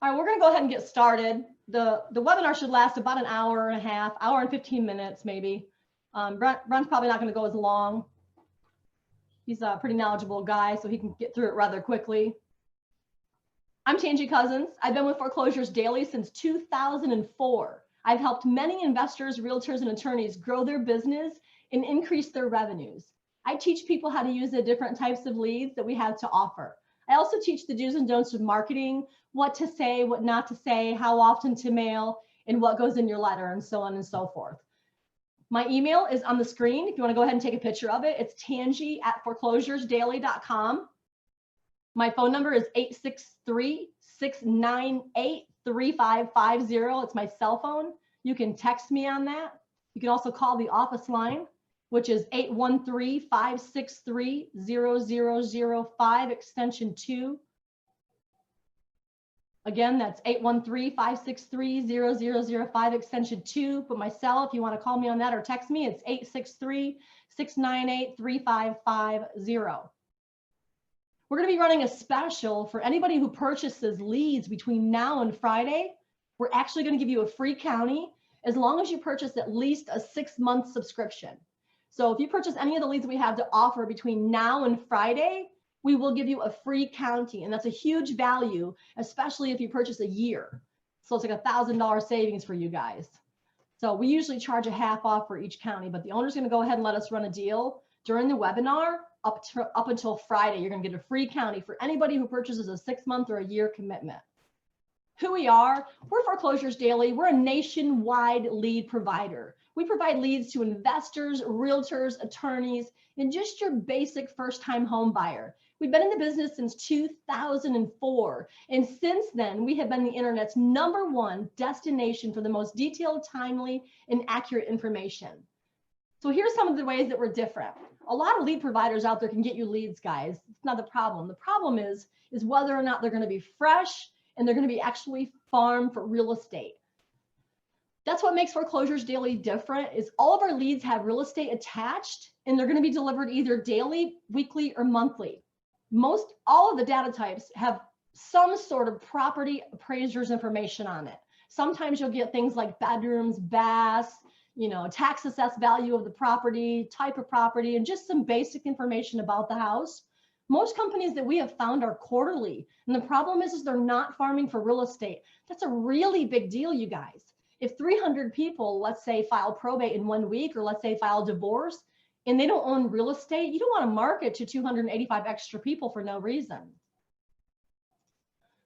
All right, we're going to go ahead and get started. The webinar should last about an hour and a half, hour and 15 minutes maybe. Brent's probably not going to go as long. He's a pretty knowledgeable guy, so he can get through it rather quickly. I'm Tangi Cousins. I've been with Foreclosures Daily since 2004. I've helped many investors, realtors, and attorneys grow their business and increase their revenues. I teach people how to use the different types of leads that we have to offer. I also teach the do's and don'ts of marketing, what to say, what not to say, how often to mail, and what goes in your letter, and so on and so forth. My email is on the screen. If you want to go ahead and take a picture of it, it's Tangi@ForeclosuresDaily.com. My phone number is 863-698-3550. It's my cell phone. You can text me on that. You can also call the office line, which is 813-563-0005, extension 2. Again, that's 813-563-0005, extension 2. But my cell, if you want to call me on that or text me, it's 863-698-3550. We're going to be running a special for anybody who purchases leads between now and Friday. We're actually going to give you a free county as long as you purchase at least a 6-month subscription. So if you purchase any of the leads we have to offer between now and Friday, we will give you a free county. And that's a huge value, especially if you purchase a year. So it's like $1,000 savings for you guys. So we usually charge a half off for each county, but the owner's going to go ahead and let us run a deal during the webinar up until Friday. You're going to get a free county for anybody who purchases a 6-month or a year commitment. Who we are, we're Foreclosures Daily. We're a nationwide lead provider. We provide leads to investors, realtors, attorneys, and just your basic first-time home buyer. We've been in the business since 2004. And since then, we have been the internet's #1 destination for the most detailed, timely, and accurate information. So here's some of the ways that we're different. A lot of lead providers out there can get you leads, guys. It's not the problem. The problem is whether or not they're going to be fresh and they're going to be actually farmed for real estate. That's what makes Foreclosures Daily different, is all of our leads have real estate attached, and they're going to be delivered either daily, weekly, or monthly. All of the data types have some sort of property appraiser's information on it. Sometimes you'll get things like bedrooms, baths, tax assessed value of the property, type of property, and just some basic information about the house. Most companies that we have found are quarterly. And the problem is they're not farming for real estate. That's a really big deal, you guys. If 300 people, let's say, file probate in 1 week, or let's say file divorce, and they don't own real estate, you don't want to market to 285 extra people for no reason.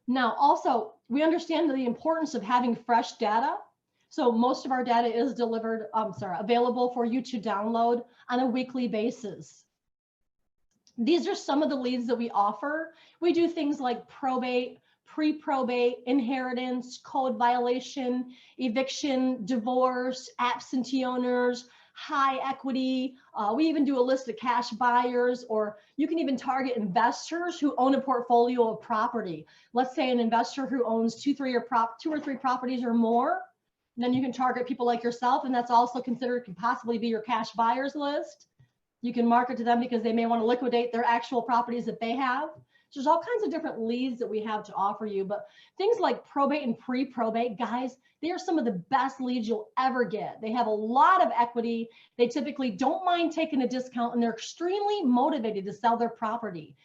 Now, also, we understand the importance of having fresh data. So most of our data is available for you to download on a weekly basis. These are some of the leads that we offer. We do things like probate, pre-probate, inheritance, code violation, eviction, divorce, absentee owners, high equity. We even do a list of cash buyers, or you can even target investors who own a portfolio of property. Let's say an investor who owns 2 or 3 properties or more. Then you can target people like yourself, and that's also considered, can possibly be your cash buyers list. You can market to them because they may want to liquidate their actual properties that they have. So there's all kinds of different leads that we have to offer you, but things like probate and pre-probate, guys, they are some of the best leads you'll ever get. They have a lot of equity. They typically don't mind taking a discount, and they're extremely motivated to sell their property.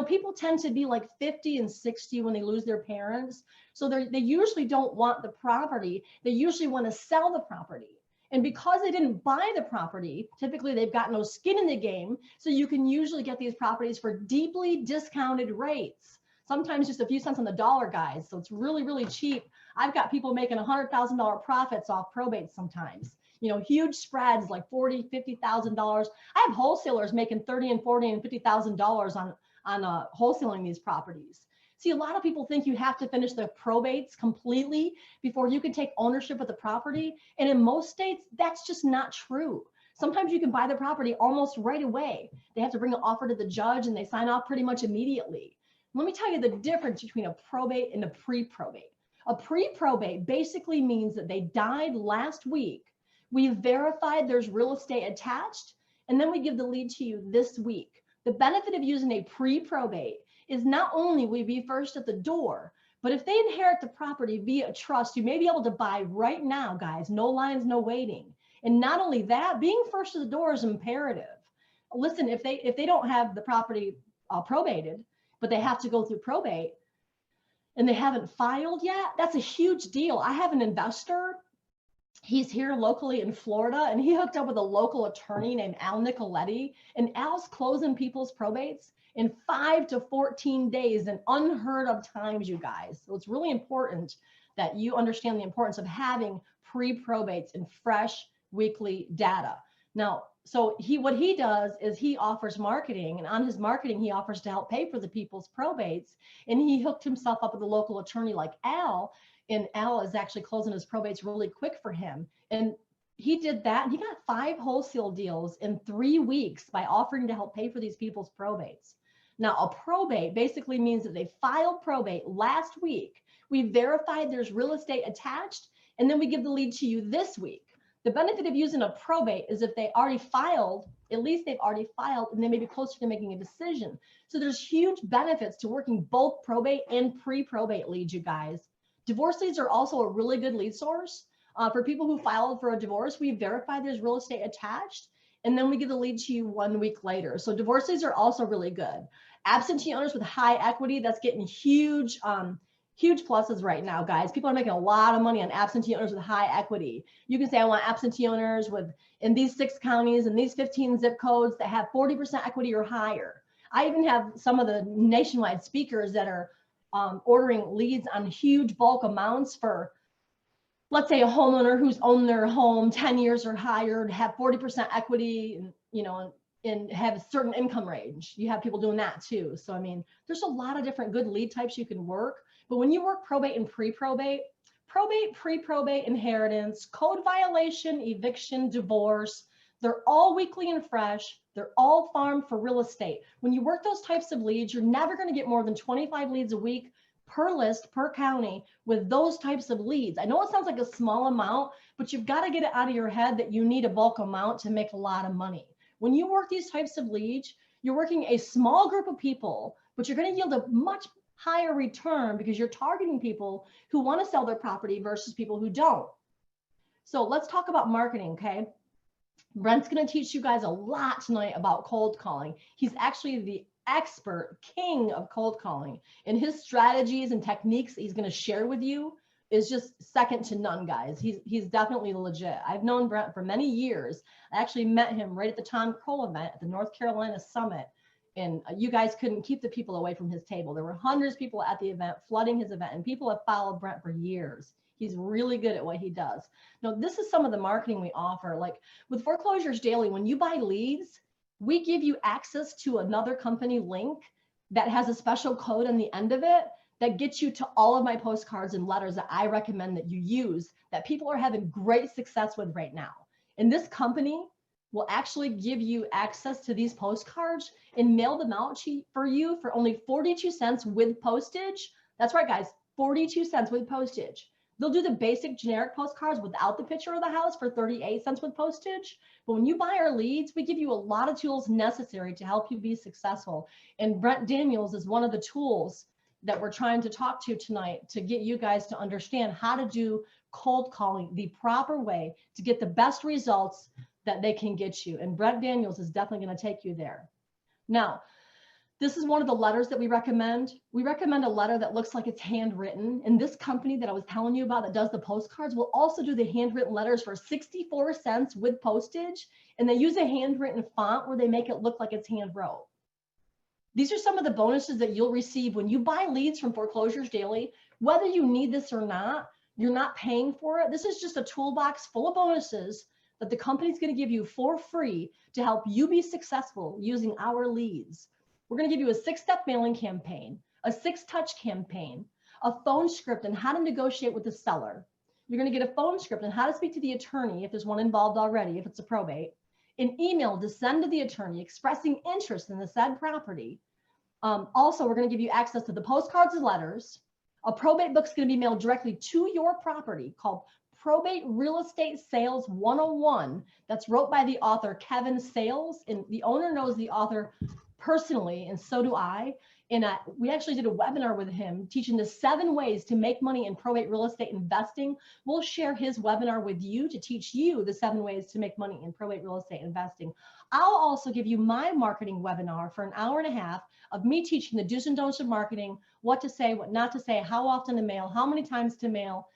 People tend to be like 50 and 60 when they lose their parents. So they usually don't want the property. They usually want to sell the property. And because they didn't buy the property, typically they've got no skin in the game. So you can usually get these properties for deeply discounted rates, sometimes just a few cents on the dollar, guys. So it's really, really cheap. I've got people making $100,000 profits off probate sometimes. Huge spreads like $40,000, $50,000. I have wholesalers making $30,000 and $40,000 and $50,000 on wholesaling these properties. See, a lot of people think you have to finish the probates completely before you can take ownership of the property. And in most states, that's just not true. Sometimes you can buy the property almost right away. They have to bring an offer to the judge and they sign off pretty much immediately. Let me tell you the difference between a probate and a pre-probate. A pre-probate basically means that they died last week. We verified there's real estate attached, and then we give the lead to you this week. The benefit of using a pre-probate is not only will you be first at the door, But if they inherit the property via trust, you may be able to buy right now, guys. No lines, no waiting. And not only that, being first to the door is imperative. Listen, if they don't have the property probated, but they have to go through probate and they haven't filed yet, that's a huge deal. I have an investor. He's here locally in Florida, and he hooked up with a local attorney named Al Nicoletti, and Al's closing people's probates in 5 to 14 days, and unheard of times, you guys. So it's really important that you understand the importance of having pre-probates and fresh weekly data. Now, so what he does is he offers marketing, and on his marketing, he offers to help pay for the people's probates. And he hooked himself up with a local attorney like Al, and Al is actually closing his probates really quick for him. And he did that, and he got 5 wholesale deals in 3 weeks by offering to help pay for these people's probates. Now, a probate basically means that they filed probate last week. We verified there's real estate attached, and then we give the lead to you this week. The benefit of using a probate is if they already filed, at least they've already filed, and they may be closer to making a decision. So there's huge benefits to working both probate and pre-probate leads, you guys. Divorce leads are also a really good lead source. For people who filed for a divorce, we verify there's real estate attached, and then we give the lead to you 1 week later. So divorce leads are also really good. Absentee owners with high equity, that's getting huge pluses right now, guys. People are making a lot of money on absentee owners with high equity. You can say, I want absentee owners in these 6 counties and these 15 zip codes that have 40% equity or higher. I even have some of the nationwide speakers that are ordering leads on huge bulk amounts for, let's say, a homeowner who's owned their home 10 years or higher, to have 40% equity, and and have a certain income range. You have people doing that too. So I mean, there's a lot of different good lead types you can work. But when you work probate and pre-probate, pre-probate, inheritance, code violation, eviction, divorce, they're all weekly and fresh. They're all farmed for real estate. When you work those types of leads, you're never going to get more than 25 leads a week per list, per county, with those types of leads. I know it sounds like a small amount, but you've got to get it out of your head that you need a bulk amount to make a lot of money. When you work these types of leads, you're working a small group of people, but you're going to yield a much higher return because you're targeting people who want to sell their property versus people who don't. So let's talk about marketing, okay? Brent's going to teach you guys a lot tonight about cold calling. He's actually the expert king of cold calling, and his strategies and techniques that he's going to share with you is just second to none, guys. He's definitely legit. I've known Brent for many years. I actually met him right at the Tom Kroll event at the North Carolina Summit, and you guys couldn't keep the people away from his table. There were hundreds of people at the event flooding his event, and people have followed Brent for years. He's really good at what he does. Now, this is some of the marketing we offer. Like with Foreclosures Daily, when you buy leads, we give you access to another company link that has a special code on the end of it that gets you to all of my postcards and letters that I recommend that you use, that people are having great success with right now. And this company will actually give you access to these postcards and mail them out for you for only 42 cents with postage. That's right, guys, 42 cents with postage. They'll do the basic generic postcards without the picture of the house for 38 cents with postage. But when you buy our leads, we give you a lot of tools necessary to help you be successful. And Brent Daniels is one of the tools that we're trying to talk to tonight to get you guys to understand how to do cold calling the proper way to get the best results that they can get you. And Brent Daniels is definitely going to take you there. Now, this is one of the letters that we recommend. We recommend a letter that looks like it's handwritten. And this company that I was telling you about that does the postcards will also do the handwritten letters for 64 cents with postage. And they use a handwritten font where they make it look like it's hand wrote. These are some of the bonuses that you'll receive when you buy leads from Foreclosures Daily. Whether you need this or not, you're not paying for it. This is just a toolbox full of bonuses that the company's going to give you for free to help you be successful using our leads. We're going to give you a 6-step mailing campaign, a 6-touch campaign, a phone script on how to negotiate with the seller. You're going to get a phone script on how to speak to the attorney if there's one involved already, if it's a probate, an email to send to the attorney expressing interest in the said property. Also, we're going to give you access to the postcards and letters. A probate book's going to be mailed directly to your property called Probate Real Estate Sales 101. That's wrote by the author, Kevin Sales, and the owner knows the author personally, and so do I. And we actually did a webinar with him teaching the 7 ways to make money in probate real estate investing. We'll share his webinar with you to teach you the 7 ways to make money in probate real estate investing. I'll also give you my marketing webinar for an hour and a half of me teaching the do's and don'ts of marketing, what to say, what not to say, how often to mail, how many times to mail,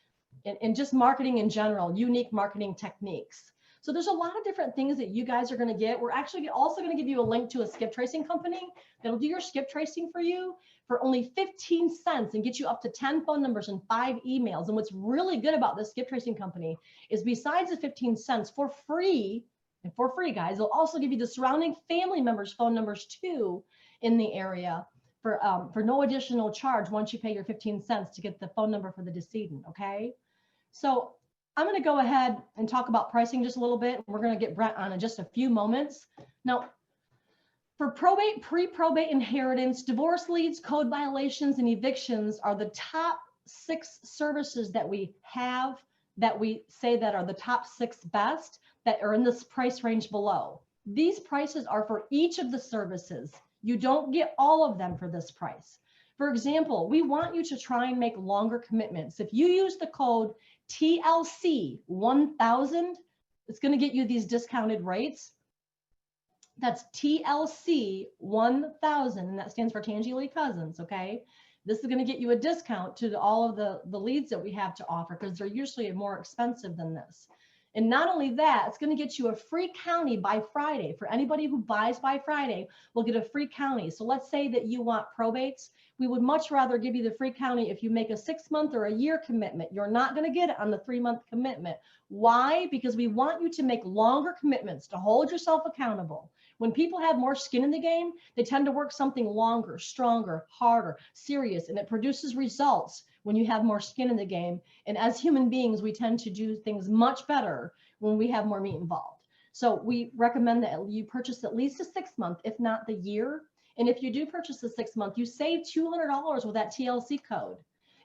and just marketing in general, unique marketing techniques. So there's a lot of different things that you guys are going to get. We're actually also going to give you a link to a skip tracing company that'll do your skip tracing for you for only 15 cents and get you up to 10 phone numbers and 5 emails. And what's really good about this skip tracing company is besides the 15 cents for free, and for free, guys, they'll also give you the surrounding family members' phone numbers too in the area for no additional charge once you pay your 15 cents to get the phone number for the decedent, okay? So I'm going to go ahead and talk about pricing just a little bit. We're going to get Brent on in just a few moments. Now, for probate, pre-probate inheritance, divorce leads, code violations, and evictions are the top 6 services that we have that we say that are the top 6 best that are in this price range below. These prices are for each of the services. You don't get all of them for this price. For example, we want you to try and make longer commitments. If you use the code TLC 1000, it's going to get you these discounted rates. That's TLC 1000, and that stands for Tangi Cousins, okay? This is going to get you a discount to all of the leads that we have to offer because they're usually more expensive than this. And not only that, it's going to get you a free county by Friday. For anybody who buys by Friday, we'll get a free county. So let's say that you want probates. We would much rather give you the free county if you make a 6-month or a year commitment. You're not going to get it on the 3-month commitment. Why? Because we want you to make longer commitments to hold yourself accountable. When people have more skin in the game, they tend to work something longer, stronger, harder, serious, and it produces results when you have more skin in the game. And as human beings, we tend to do things much better when we have more meat involved. So we recommend that you purchase at least a 6-month, if not the year. And if you do purchase the 6-month, you save $200 with that TLC code.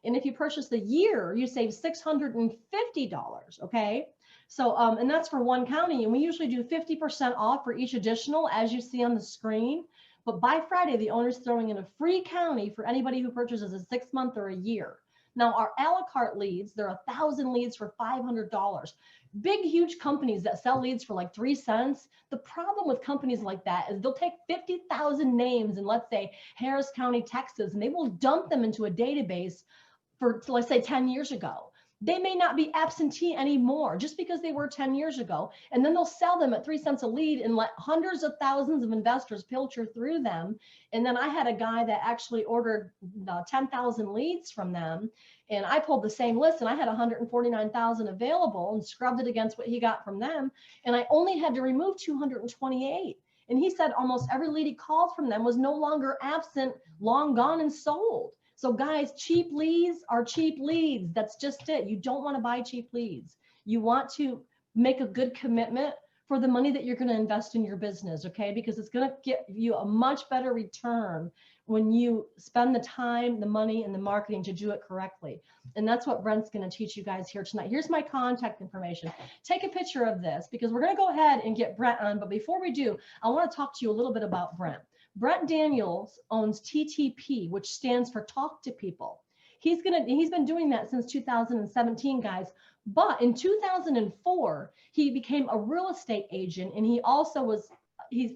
And if you purchase the year, you save $650, okay? So, and that's for one county. And we usually do 50% off for each additional, as you see on the screen. But by Friday, the owner's throwing in a free county for anybody who purchases a 6-month or a year. Now, our a la carte leads, there are 1,000 leads for $500. Big, huge companies that sell leads for like 3 cents. The problem with companies like that is they'll take 50,000 names in, let's say, Harris County, Texas, and they will dump them into a database for, let's say, 10 years ago. They may not be absentee anymore just because they were 10 years ago. And then they'll sell them at 3 cents a lead and let hundreds of thousands of investors filter through them. And then I had a guy that actually ordered 10,000 leads from them. And I pulled the same list and I had 149,000 available and scrubbed it against what he got from them. And I only had to remove 228. And he said almost every lead he called from them was no longer absent, long gone and sold. So guys, cheap leads are cheap leads. That's just it. You don't want to buy cheap leads. You want to make a good commitment for the money that you're going to invest in your business, okay? Because it's going to get you a much better return when you spend the time, the money, and the marketing to do it correctly. And that's what Brent's going to teach you guys here tonight. Here's my contact information. Take a picture of this because we're going to go ahead and get Brent on. But before we do, I want to talk to you a little bit about Brent. Brent Daniels owns TTP, which stands for Talk to People. He's been doing that since 2017, guys. But in 2004, he became a real estate agent, and he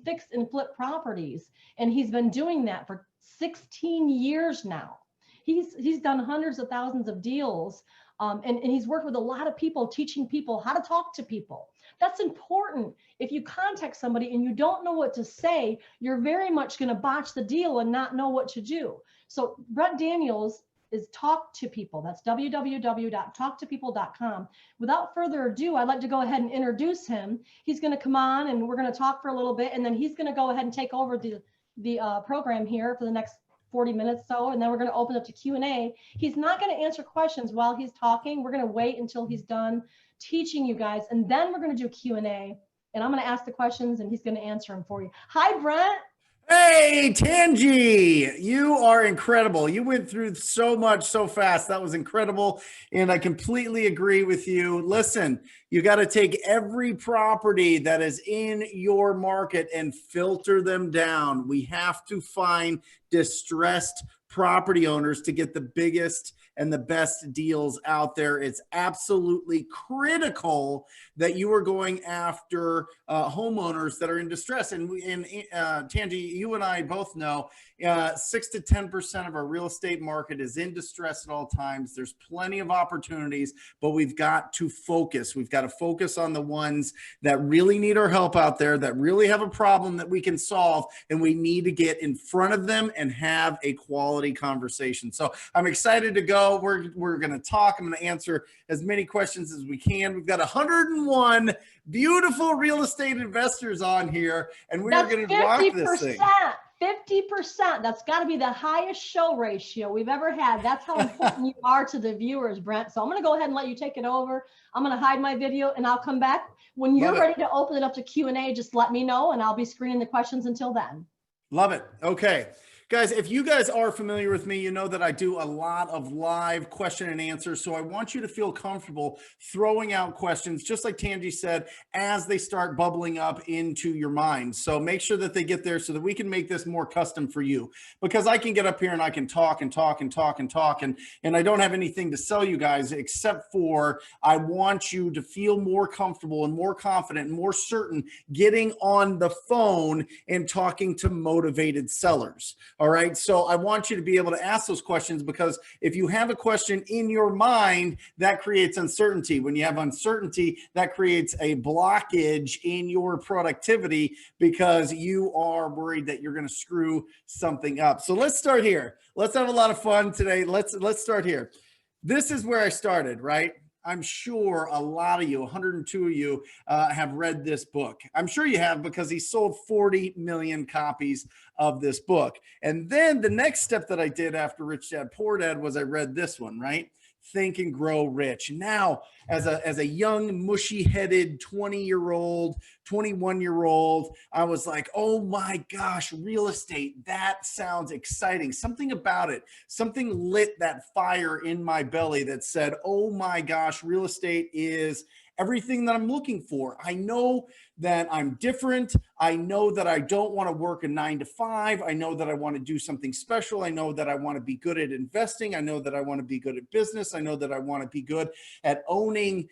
fixed and flipped properties, and he's been doing that for 16 years now. He's done hundreds of thousands of deals, and he's worked with a lot of people, teaching people how to talk to people. That's important. If you contact somebody and you don't know what to say, you're very much going to botch the deal and not know what to do. So Brent Daniels is Talk to People. That's www.talktopeople.com. Without further ado, I'd like to go ahead and introduce him. He's going to come on and we're going to talk for a little bit, and then he's going to go ahead and take over the program here for the next 40 minutes so, and then we're going to open up to Q&A. He's not going to answer questions while he's talking. We're going to wait until he's done teaching you guys, and then we're going to do Q&A, and I'm going to ask the questions and he's going to answer them for you. Hi, Brent. Hey, Tangi, you are incredible. You went through so much so fast. That was incredible. And I completely agree with you. Listen, you got to take every property that is in your market and filter them down. We have to find distressed property owners to get the biggest and the best deals out there. It's absolutely critical that you are going after homeowners that are in distress. And Tangi, you and I both know 6 to 10% of our real estate market is in distress at all times. There's plenty of opportunities, but we've got to focus. We've got to focus on the ones that really need our help out there, that really have a problem that we can solve, and we need to get in front of them and have a quality conversation. So I'm excited to go. We're going to talk. I'm going to answer as many questions as we can. We've got 101 beautiful real estate investors on here, and we are going to rock this thing. 50%. That's got to be the highest show ratio we've ever had. That's how important you are to the viewers, Brent. So I'm going to go ahead and let you take it over. I'm going to hide my video and I'll come back. When you're ready to open it up to Q&A, just let me know and I'll be screening the questions until then. Love it. Okay. Guys, if you guys are familiar with me, you know that I do a lot of live question and answers. So I want you to feel comfortable throwing out questions, just like Tangi said, as they start bubbling up into your mind. So make sure that they get there so that we can make this more custom for you, because I can get up here and I can talk and talk and talk and talk. And I don't have anything to sell you guys, except for I want you to feel more comfortable and more confident and more certain getting on the phone and talking to motivated sellers. All right. So I want you to be able to ask those questions, because if you have a question in your mind, that creates uncertainty. When you have uncertainty, that creates a blockage in your productivity because you are worried that you're going to screw something up. So let's start here. Let's have a lot of fun today. Let's start here. This is where I started, right? I'm sure a lot of you, 102 of you, have read this book. I'm sure you have, because he sold 40 million copies of this book. And then the next step that I did after Rich Dad Poor Dad was I read this one, right? Think and Grow Rich. Now, as a young, mushy-headed 20-year-old, 21-year-old, I was like, oh my gosh, real estate, that sounds exciting. Something about it, something lit that fire in my belly that said, oh my gosh, real estate is everything that I'm looking for. I know that I'm different. I know that I don't want to work a 9 to 5. I know that I want to do something special. I know that I want to be good at investing. I know that I want to be good at business. I know that I want to be good at owning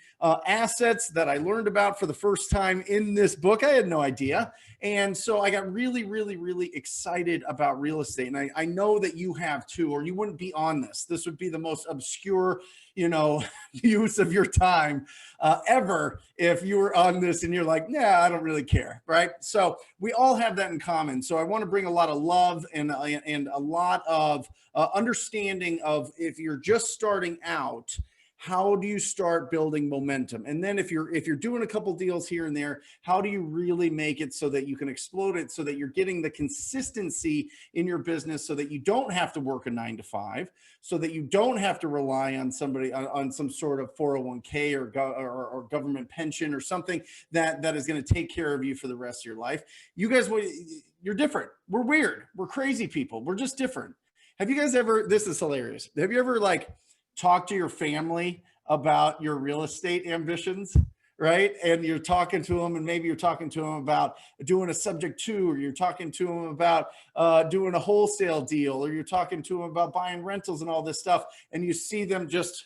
assets that I learned about for the first time in this book. I had no idea. And so I got really, really, really excited about real estate. And I know that you have too, or you wouldn't be on this. This would be the most obscure, use of your time ever if you were on this and you're like, nah, I don't really care, right? So we all have that in common. So I want to bring a lot of love and a lot of understanding of, if you're just starting out, how do you start building momentum? And then if you're doing a couple deals here and there, how do you really make it so that you can explode it, so that you're getting the consistency in your business, so that you don't have to work a 9 to 5, so that you don't have to rely on somebody on some sort of 401k or government pension or something that is going to take care of you for the rest of your life. You guys, you're different. We're weird. We're crazy people. We're just different. Have you guys ever, this is hilarious, have you ever talk to your family about your real estate ambitions, right? And you're talking to them, and maybe you're talking to them about doing a subject to, or you're talking to them about doing a wholesale deal, or you're talking to them about buying rentals and all this stuff. And you see them just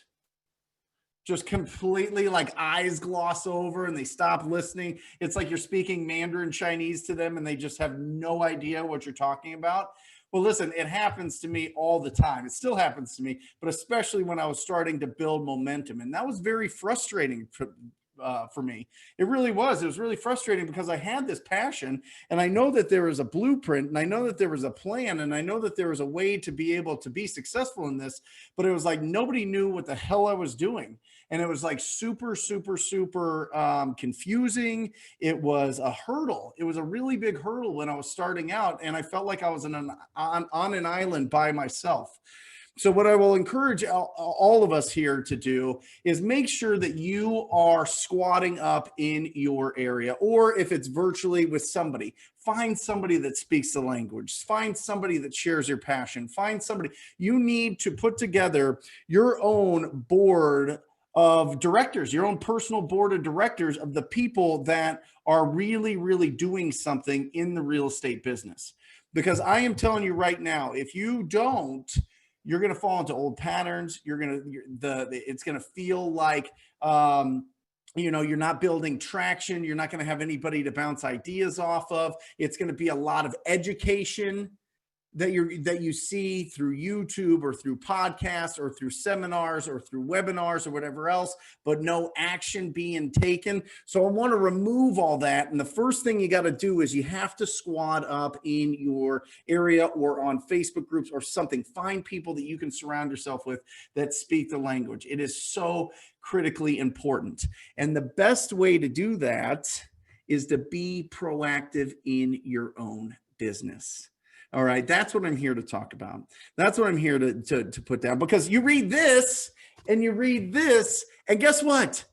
completely eyes gloss over and they stop listening. It's like you're speaking Mandarin Chinese to them and they just have no idea what you're talking about. Well, listen, it happens to me all the time. It still happens to me, but especially when I was starting to build momentum. And that was very frustrating for me. It really was. It was really frustrating because I had this passion, and I know that there was a blueprint, and I know that there was a plan, and I know that there was a way to be able to be successful in this, but it was like nobody knew what the hell I was doing. And it was super, super, super confusing. It was a hurdle. It was a really big hurdle when I was starting out, and I felt like I was on an island by myself. So what I will encourage all of us here to do is make sure that you are squatting up in your area, or if it's virtually with somebody, find somebody that speaks the language, find somebody that shares your passion, find somebody. You need to put together your own board of directors, your own personal board of directors of the people that are really, really doing something in the real estate business. Because I am telling you right now, if you don't, you're going to fall into old patterns. It's going to feel like, you're not building traction. You're not going to have anybody to bounce ideas off of. It's going to be a lot of education that you see through YouTube or through podcasts or through seminars or through webinars or whatever else, but no action being taken. So I want to remove all that. And the first thing you got to do is you have to squad up in your area or on Facebook groups or something. Find people that you can surround yourself with that speak the language. It is so critically important. And the best way to do that is to be proactive in your own business. All right, that's what I'm here to talk about. That's what I'm here to put down, because you read this and you read this, and guess what?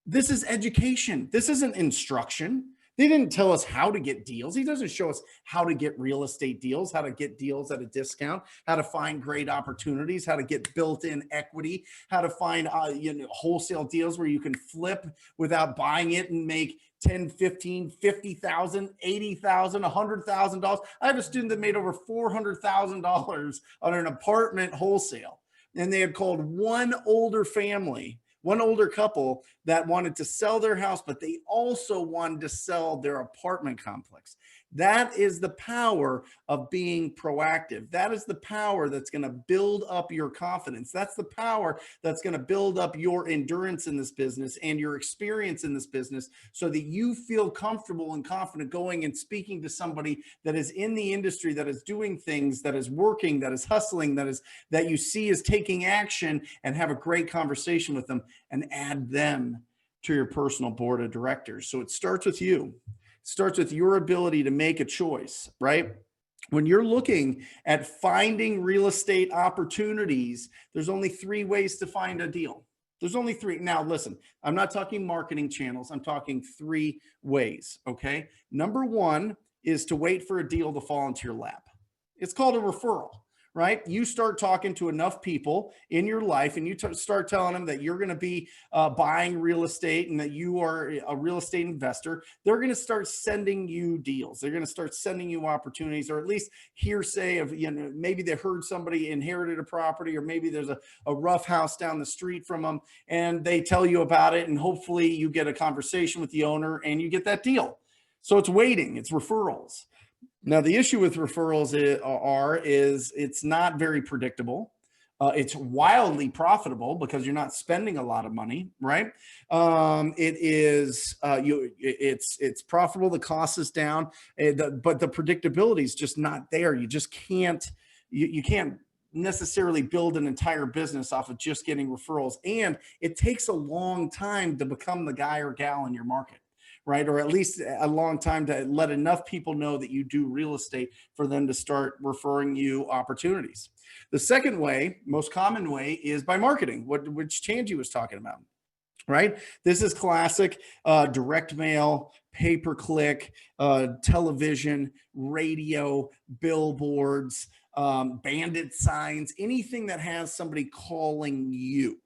This is education. This isn't instruction. They didn't tell us how to get deals. He doesn't show us how to get real estate deals, how to get deals at a discount, how to find great opportunities, how to get built-in equity, how to find wholesale deals where you can flip without buying it and make 10, 15, 50,000, 80,000, $100,000. I have a student that made over $400,000 on an apartment wholesale. And they had called one older couple that wanted to sell their house, but they also wanted to sell their apartment complex. That is the power of being proactive. That is the power that's going to build up your confidence. That's the power that's going to build up your endurance in this business and your experience in this business, so that you feel comfortable and confident going and speaking to somebody that is in the industry, that is doing things, that is working, that is hustling, that you see is taking action, and have a great conversation with them and add them to your personal board of directors. So it starts with you. Starts with your ability to make a choice, right? When you're looking at finding real estate opportunities, there's only 3 ways to find a deal. There's only 3. Now, listen, I'm not talking marketing channels. I'm talking 3 ways, okay? Number 1 is to wait for a deal to fall into your lap. It's called a referral. Right? You start talking to enough people in your life, and you start telling them that you're going to be buying real estate and that you are a real estate investor. They're going to start sending you deals. They're going to start sending you opportunities, or at least hearsay of, maybe they heard somebody inherited a property, or maybe there's a rough house down the street from them, and they tell you about it. And hopefully you get a conversation with the owner and you get that deal. So it's waiting, it's referrals. Now, the issue with referrals is it's not very predictable. It's wildly profitable because you're not spending a lot of money, right? It's profitable. The cost is down, but the predictability is just not there. You just can't, you can't necessarily build an entire business off of just getting referrals. And it takes a long time to become the guy or gal in your market. Right? Or at least a long time to let enough people know that you do real estate for them to start referring you opportunities. The second way, most common way, is by marketing, which Tanji was talking about. Right? This is classic direct mail, pay-per-click, television, radio, billboards, bandit signs, anything that has somebody calling you,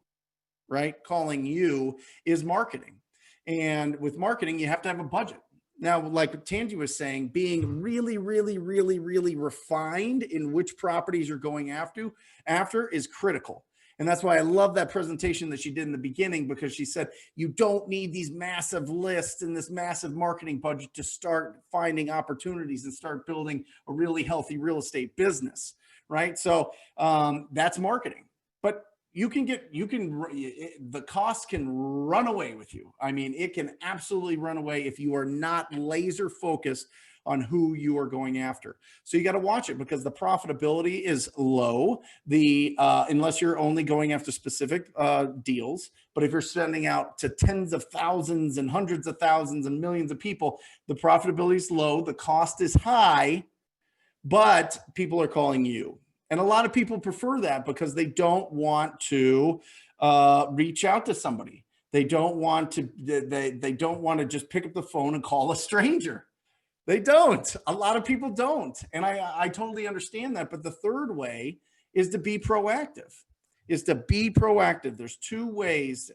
right? Calling you is marketing. And with marketing, you have to have a budget. Now, like Tanji was saying, being really, really, really, really refined in which properties you're going after is critical. And that's why I love that presentation that she did in the beginning, because she said, you don't need these massive lists and this massive marketing budget to start finding opportunities and start building a really healthy real estate business, right? So that's marketing. But the cost can run away with you. I mean, it can absolutely run away if you are not laser focused on who you are going after. So you got to watch it, because the profitability is low, unless you're only going after specific deals. But if you're sending out to tens of thousands and hundreds of thousands and millions of people, the profitability is low, the cost is high, but people are calling you. And a lot of people prefer that because they don't want to reach out to somebody. They don't want to, they don't want to just pick up the phone and call a stranger. They don't. A lot of people don't. And I totally understand that. But the third way is to be proactive, There's two ways.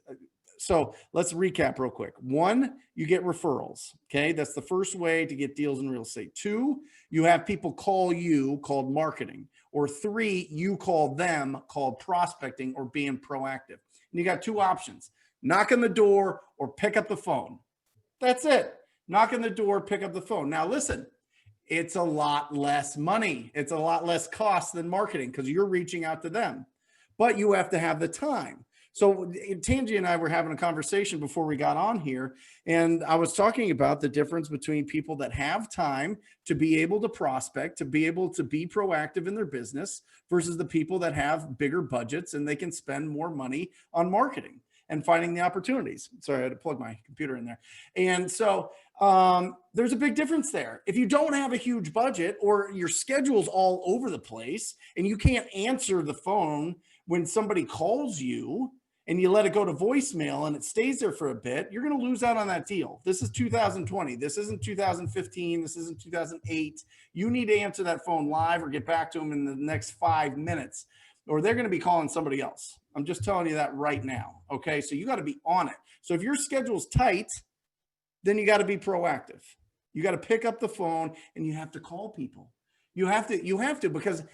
So let's recap real quick. One, you get referrals. Okay. That's the first way to get deals in real estate. Two, you have people call you, called marketing. Or three, you call them, called prospecting or being proactive. And you got two options: knock on the door or pick up the phone. That's it. Knock on the door, pick up the phone. Now listen, it's a lot less money. It's a lot less cost than marketing because you're reaching out to them, but you have to have the time. So Tangi and I were having a conversation before we got on here, and I was talking about the difference between people that have time to be able to prospect, to be able to be proactive in their business versus the people that have bigger budgets and they can spend more money on marketing and finding the opportunities. Sorry, I had to plug my computer in there. And so there's a big difference there. If you don't have a huge budget or your schedule's all over the place and you can't answer the phone when somebody calls you and you let it go to voicemail and it stays there for a bit, you're going to lose out on that deal. This is 2020. This isn't 2015. This isn't 2008. You need to answer that phone live or get back to them in the next 5 minutes, or they're going to be calling somebody else. I'm just telling you that right now. Okay. So you got to be on it. So if your schedule's tight, then you got to be proactive. You got to pick up the phone and you have to call people. You have to, because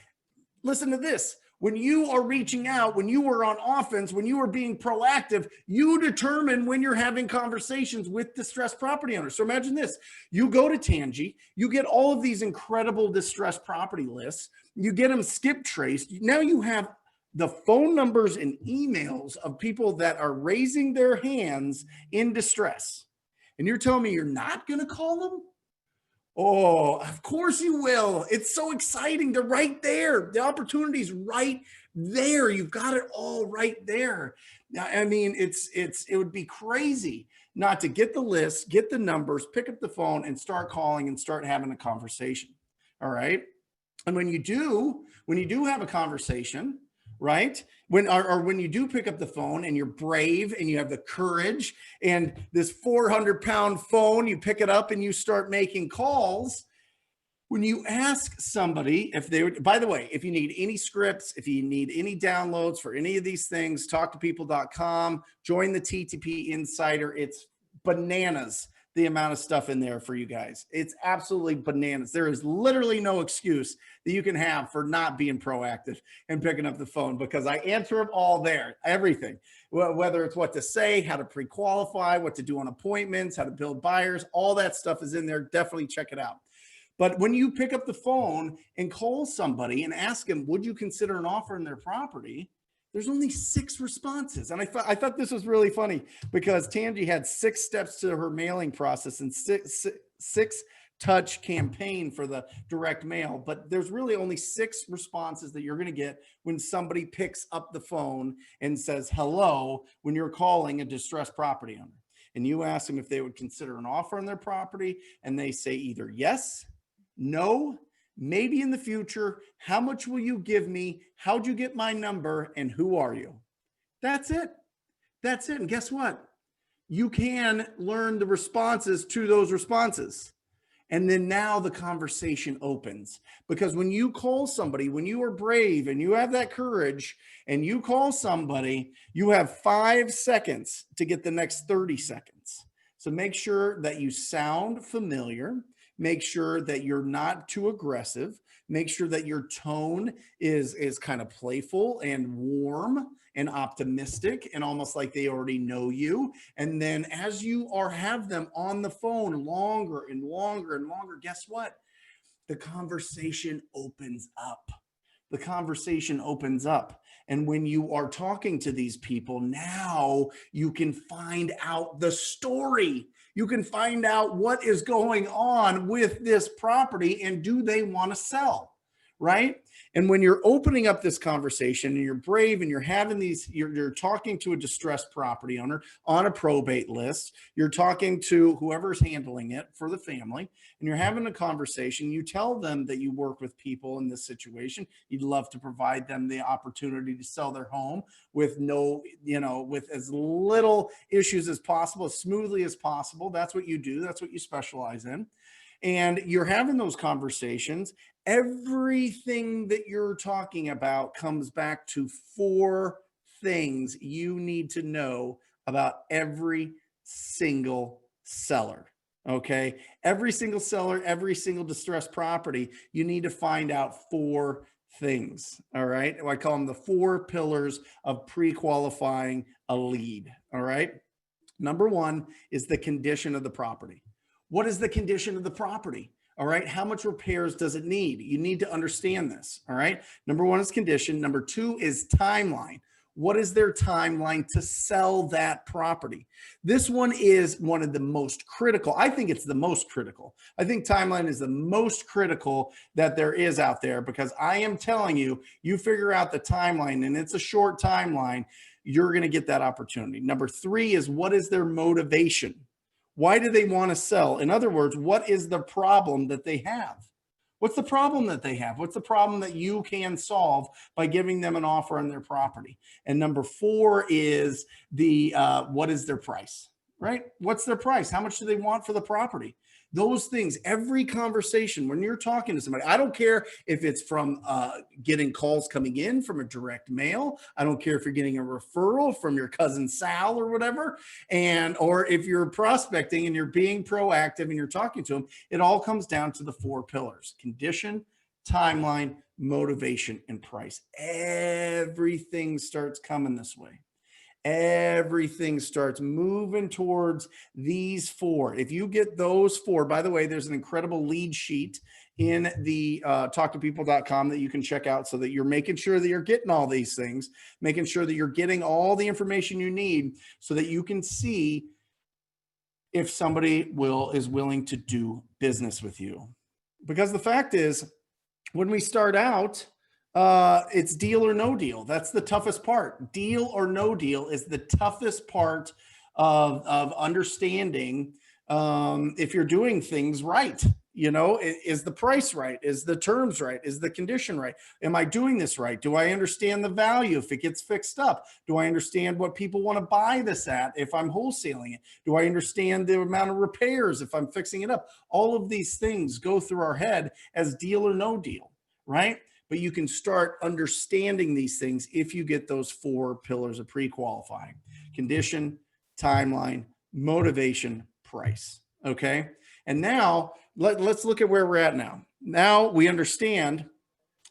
listen to this. When you are reaching out, when you are on offense, when you are being proactive, you determine when you're having conversations with distressed property owners. So imagine this. You go to Tangi, you get all of these incredible distressed property lists, you get them skip traced. Now you have the phone numbers and emails of people that are raising their hands in distress. And you're telling me you're not going to call them? Oh, of course you will. It's so exciting. They're right there. The opportunity's right there. You've got it all right there. Now, I mean, it would be crazy not to get the list, get the numbers, pick up the phone and start calling and start having a conversation. All right. And when you do have a conversation, right? When you do pick up the phone and you're brave and you have the courage and this 400-pound phone, you pick it up and you start making calls. When you ask somebody if they would, by the way, if you need any scripts, if you need any downloads for any of these things, talktopeople.com, join the TTP Insider. It's bananas, the amount of stuff in there for you guys. It's absolutely bananas. There is literally no excuse that you can have for not being proactive and picking up the phone, because I answer them all there, everything, whether it's what to say, how to pre-qualify, what to do on appointments, how to build buyers, all that stuff is in there. Definitely check it out. But when you pick up the phone and call somebody and ask them, would you consider an offer in their property? There's only 6 responses. And I thought this was really funny because Tangi had 6 steps to her mailing process and six touch campaign for the direct mail. But there's really only 6 responses that you're going to get when somebody picks up the phone and says hello when you're calling a distressed property owner. And you ask them if they would consider an offer on their property, and they say either yes, no, maybe in the future, how much will you give me? How'd you get my number? And who are you? That's it. That's it. And guess what? You can learn the responses to those responses. And then now the conversation opens, because when you call somebody, when you are brave and you have that courage and you call somebody, you have 5 seconds to get the next 30 seconds. So make sure that you sound familiar. Make sure that you're not too aggressive. Make sure that your tone is kind of playful and warm and optimistic and almost like they already know you. And then as you have them on the phone longer and longer and longer, guess what? The conversation opens up. The conversation opens up. And when you are talking to these people, now you can find out the story. You can find out what is going on with this property and do they want to sell, right? And when you're opening up this conversation and you're brave and you're having these, you're talking to a distressed property owner on a probate list, you're talking to whoever's handling it for the family, and you're having a conversation, you tell them that you work with people in this situation. You'd love to provide them the opportunity to sell their home with no, with as little issues as possible, as smoothly as possible. That's what you do. That's what you specialize in. And you're having those conversations. Everything that you're talking about comes back to 4 things you need to know about every single seller. Okay. Every single seller, every single distressed property, you need to find out 4 things. All right. I call them the 4 pillars of pre-qualifying a lead. All right. Number 1 is the condition of the property. What is the condition of the property? All right. How much repairs does it need? You need to understand this. All right. Number 1 is condition. Number 2 is timeline. What is their timeline to sell that property? This one is one of the most critical. I think it's the most critical. I think timeline is the most critical that there is out there, because I am telling you, you figure out the timeline and it's a short timeline, you're going to get that opportunity. Number 3 is, what is their motivation? Why do they want to sell? In other words, what is the problem that they have? What's the problem that they have? What's the problem that you can solve by giving them an offer on their property? And number 4 is the what is their price, right? What's their price? How much do they want for the property? Those things, every conversation, when you're talking to somebody, I don't care if it's from getting calls coming in from a direct mail. I don't care if you're getting a referral from your cousin Sal or whatever, or if you're prospecting and you're being proactive and you're talking to them, it all comes down to the 4 pillars: condition, timeline, motivation, and price. Everything starts coming this way. Everything starts moving towards these 4. If you get those 4, by the way, there's an incredible lead sheet in the talktopeople.com that you can check out, so that you're making sure that you're getting all these things, making sure that you're getting all the information you need, so that you can see if somebody is willing to do business with you. Because the fact is, when we start out, it's deal or no deal. That's the toughest part. Deal or no deal is the toughest part of understanding if you're doing things right. Is the price right? Is the terms right? Is the condition right? Am I doing this right? Do I understand the value if it gets fixed up? Do I understand what people want to buy this at if I'm wholesaling it? Do I understand the amount of repairs if I'm fixing it up? All of these things go through our head as deal or no deal, right? But you can start understanding these things if you get those 4 pillars of pre-qualifying: condition, timeline, motivation, price. Okay. And now let's look at where we're at now. Now we understand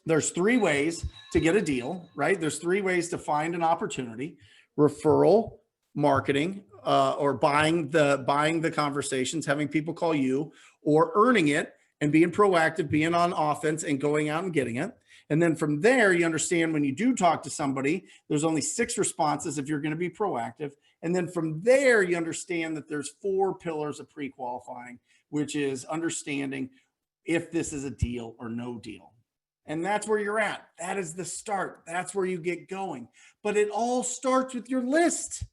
there's 3 ways to get a deal, right? There's 3 ways to find an opportunity: referral, marketing, or buying the conversations, having people call you, or earning it and being proactive, being on offense and going out and getting it. And then from there, you understand when you do talk to somebody, there's only 6 responses if you're going to be proactive. And then from there, you understand that there's 4 pillars of pre-qualifying, which is understanding if this is a deal or no deal. And that's where you're at. That is the start. That's where you get going. But it all starts with your list.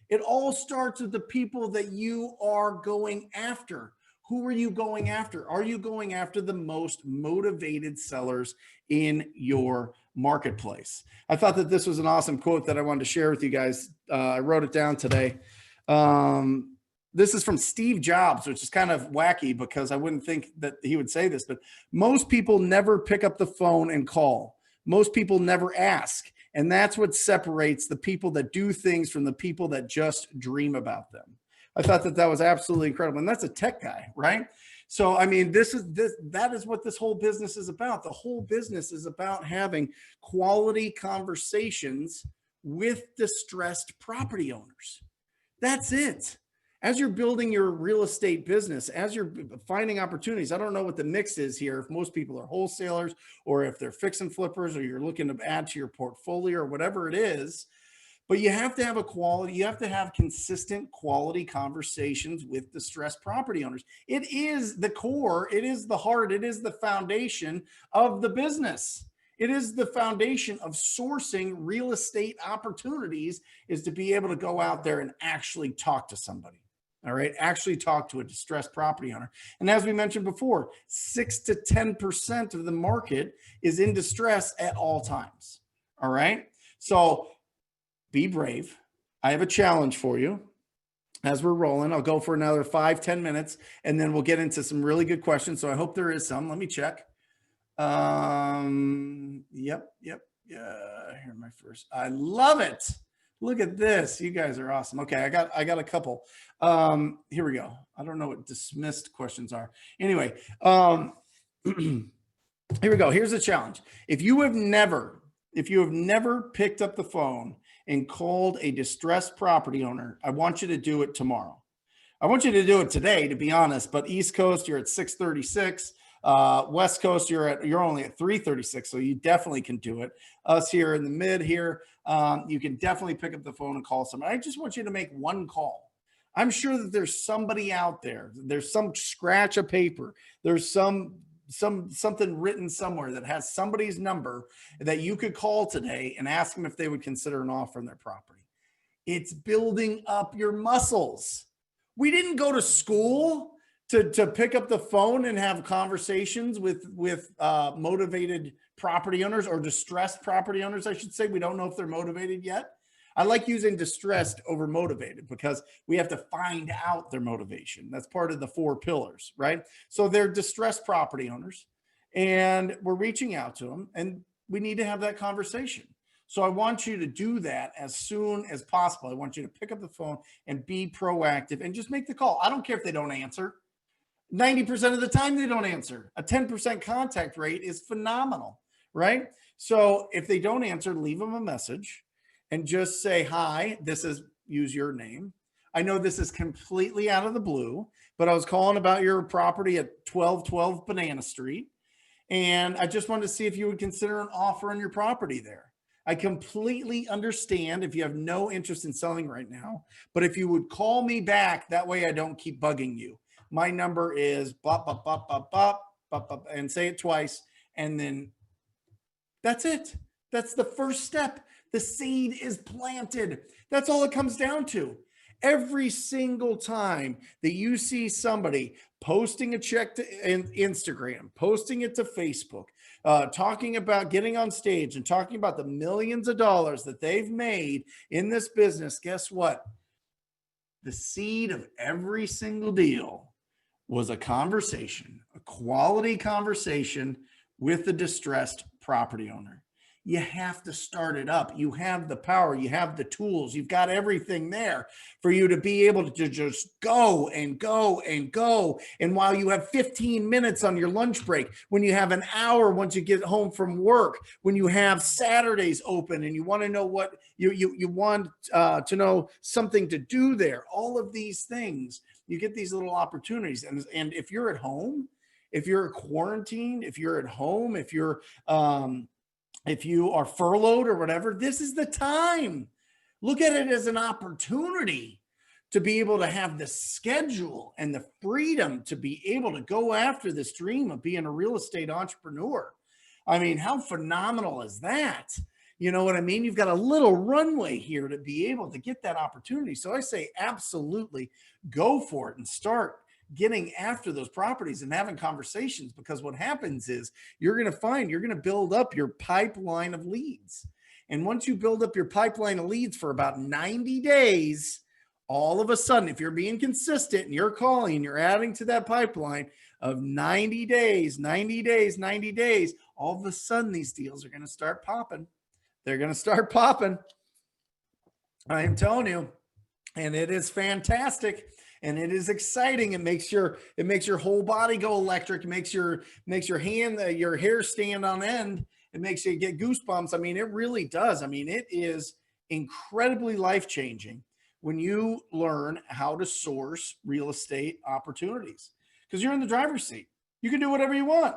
It all starts with the people that you are going after. Who are you going after? Are you going after the most motivated sellers in your marketplace? I thought that this was an awesome quote that I wanted to share with you guys. I wrote it down today. This is from Steve Jobs, which is kind of wacky because I wouldn't think that he would say this, but most people never pick up the phone and call. Most people never ask. And that's what separates the people that do things from the people that just dream about them. I thought that was absolutely incredible. And that's a tech guy, right? So, I mean, that is what this whole business is about. The whole business is about having quality conversations with distressed property owners. That's it. As you're building your real estate business, as you're finding opportunities, I don't know what the mix is here, if most people are wholesalers or if they're fix and flippers or you're looking to add to your portfolio or whatever it is. But you have to have you have to have consistent quality conversations with distressed property owners. It is the core, it is the heart, it is the foundation of the business. It is the foundation of sourcing real estate opportunities, is to be able to go out there and actually talk to somebody. All right, actually talk to a distressed property owner. And as we mentioned before, 6 to 10% of the market is in distress at all times. All right, so be brave. I have a challenge for you as we're rolling. I'll go for another 5-10 minutes, and then we'll get into some really good questions. So I hope there is some. Let me check. Yep. Yeah. Here my first. I love it. Look at this. You guys are awesome. Okay, I got a couple. Here we go. I don't know what dismissed questions are. Anyway, here we go. Here's a challenge. If you have never picked up the phone and called a distressed property owner, I want you to do it tomorrow. I want you to do it today, to be honest, but East Coast, you're at 6:36. West Coast, you're only at 3:36, so you definitely can do it. Us here in the mid here, you can definitely pick up the phone and call somebody. I just want you to make one call. I'm sure that there's somebody out there. There's some scratch of paper. There's something written somewhere that has somebody's number that you could call today and ask them if they would consider an offer on their property. It's building up your muscles. We didn't go to school to pick up the phone and have conversations with motivated property owners, or distressed property owners, I should say. We don't know if they're motivated yet. I like using distressed over motivated because we have to find out their motivation. That's part of the 4 pillars, right? So they're distressed property owners, and we're reaching out to them, and we need to have that conversation. So I want you to do that as soon as possible. I want you to pick up the phone and be proactive and just make the call. I don't care if they don't answer. 90% of the time they don't answer. A 10% contact rate is phenomenal, right? So if they don't answer, leave them a message and just say, hi, use your name. I know this is completely out of the blue, but I was calling about your property at 1212 Banana Street, and I just wanted to see if you would consider an offer on your property there. I completely understand if you have no interest in selling right now, but if you would call me back, that way I don't keep bugging you. My number is bop, bop, bop, bop, bop, bop, bop, and say it twice. And then that's it. That's the first step. The seed is planted. That's all it comes down to. Every single time that you see somebody posting a check to Instagram, posting it to Facebook, talking about getting on stage and talking about the millions of dollars that they've made in this business, guess what? The seed of every single deal was a conversation, a quality conversation with the distressed property owner. You have to start it up. You have the power, you have the tools, you've got everything there for you to be able to just go and go and go. And while you have 15 minutes on your lunch break, when you have an hour once you get home from work, when you have Saturdays open and you want to know what you want to know something to do there, all of these things, you get these little opportunities. And if you're at home, if you're quarantined, if you're at home, if you are furloughed or whatever, this is the time. Look at it as an opportunity to be able to have the schedule and the freedom to be able to go after this dream of being a real estate entrepreneur. I mean, how phenomenal is that? You know what I mean? You've got a little runway here to be able to get that opportunity. So I say, absolutely go for it and start getting after those properties and having conversations, because what happens is you're going to build up your pipeline of leads. And once you build up your pipeline of leads for about 90 days, all of a sudden, if you're being consistent and you're calling and you're adding to that pipeline of 90 days, all of a sudden these deals are going to start popping. They're going to start popping. I am telling you, and it is fantastic. And it is exciting. It makes your whole body go electric. It makes your hair stand on end. It makes you get goosebumps. I mean, it really does. I mean, it is incredibly life-changing when you learn how to source real estate opportunities, because you're in the driver's seat. You can do whatever you want.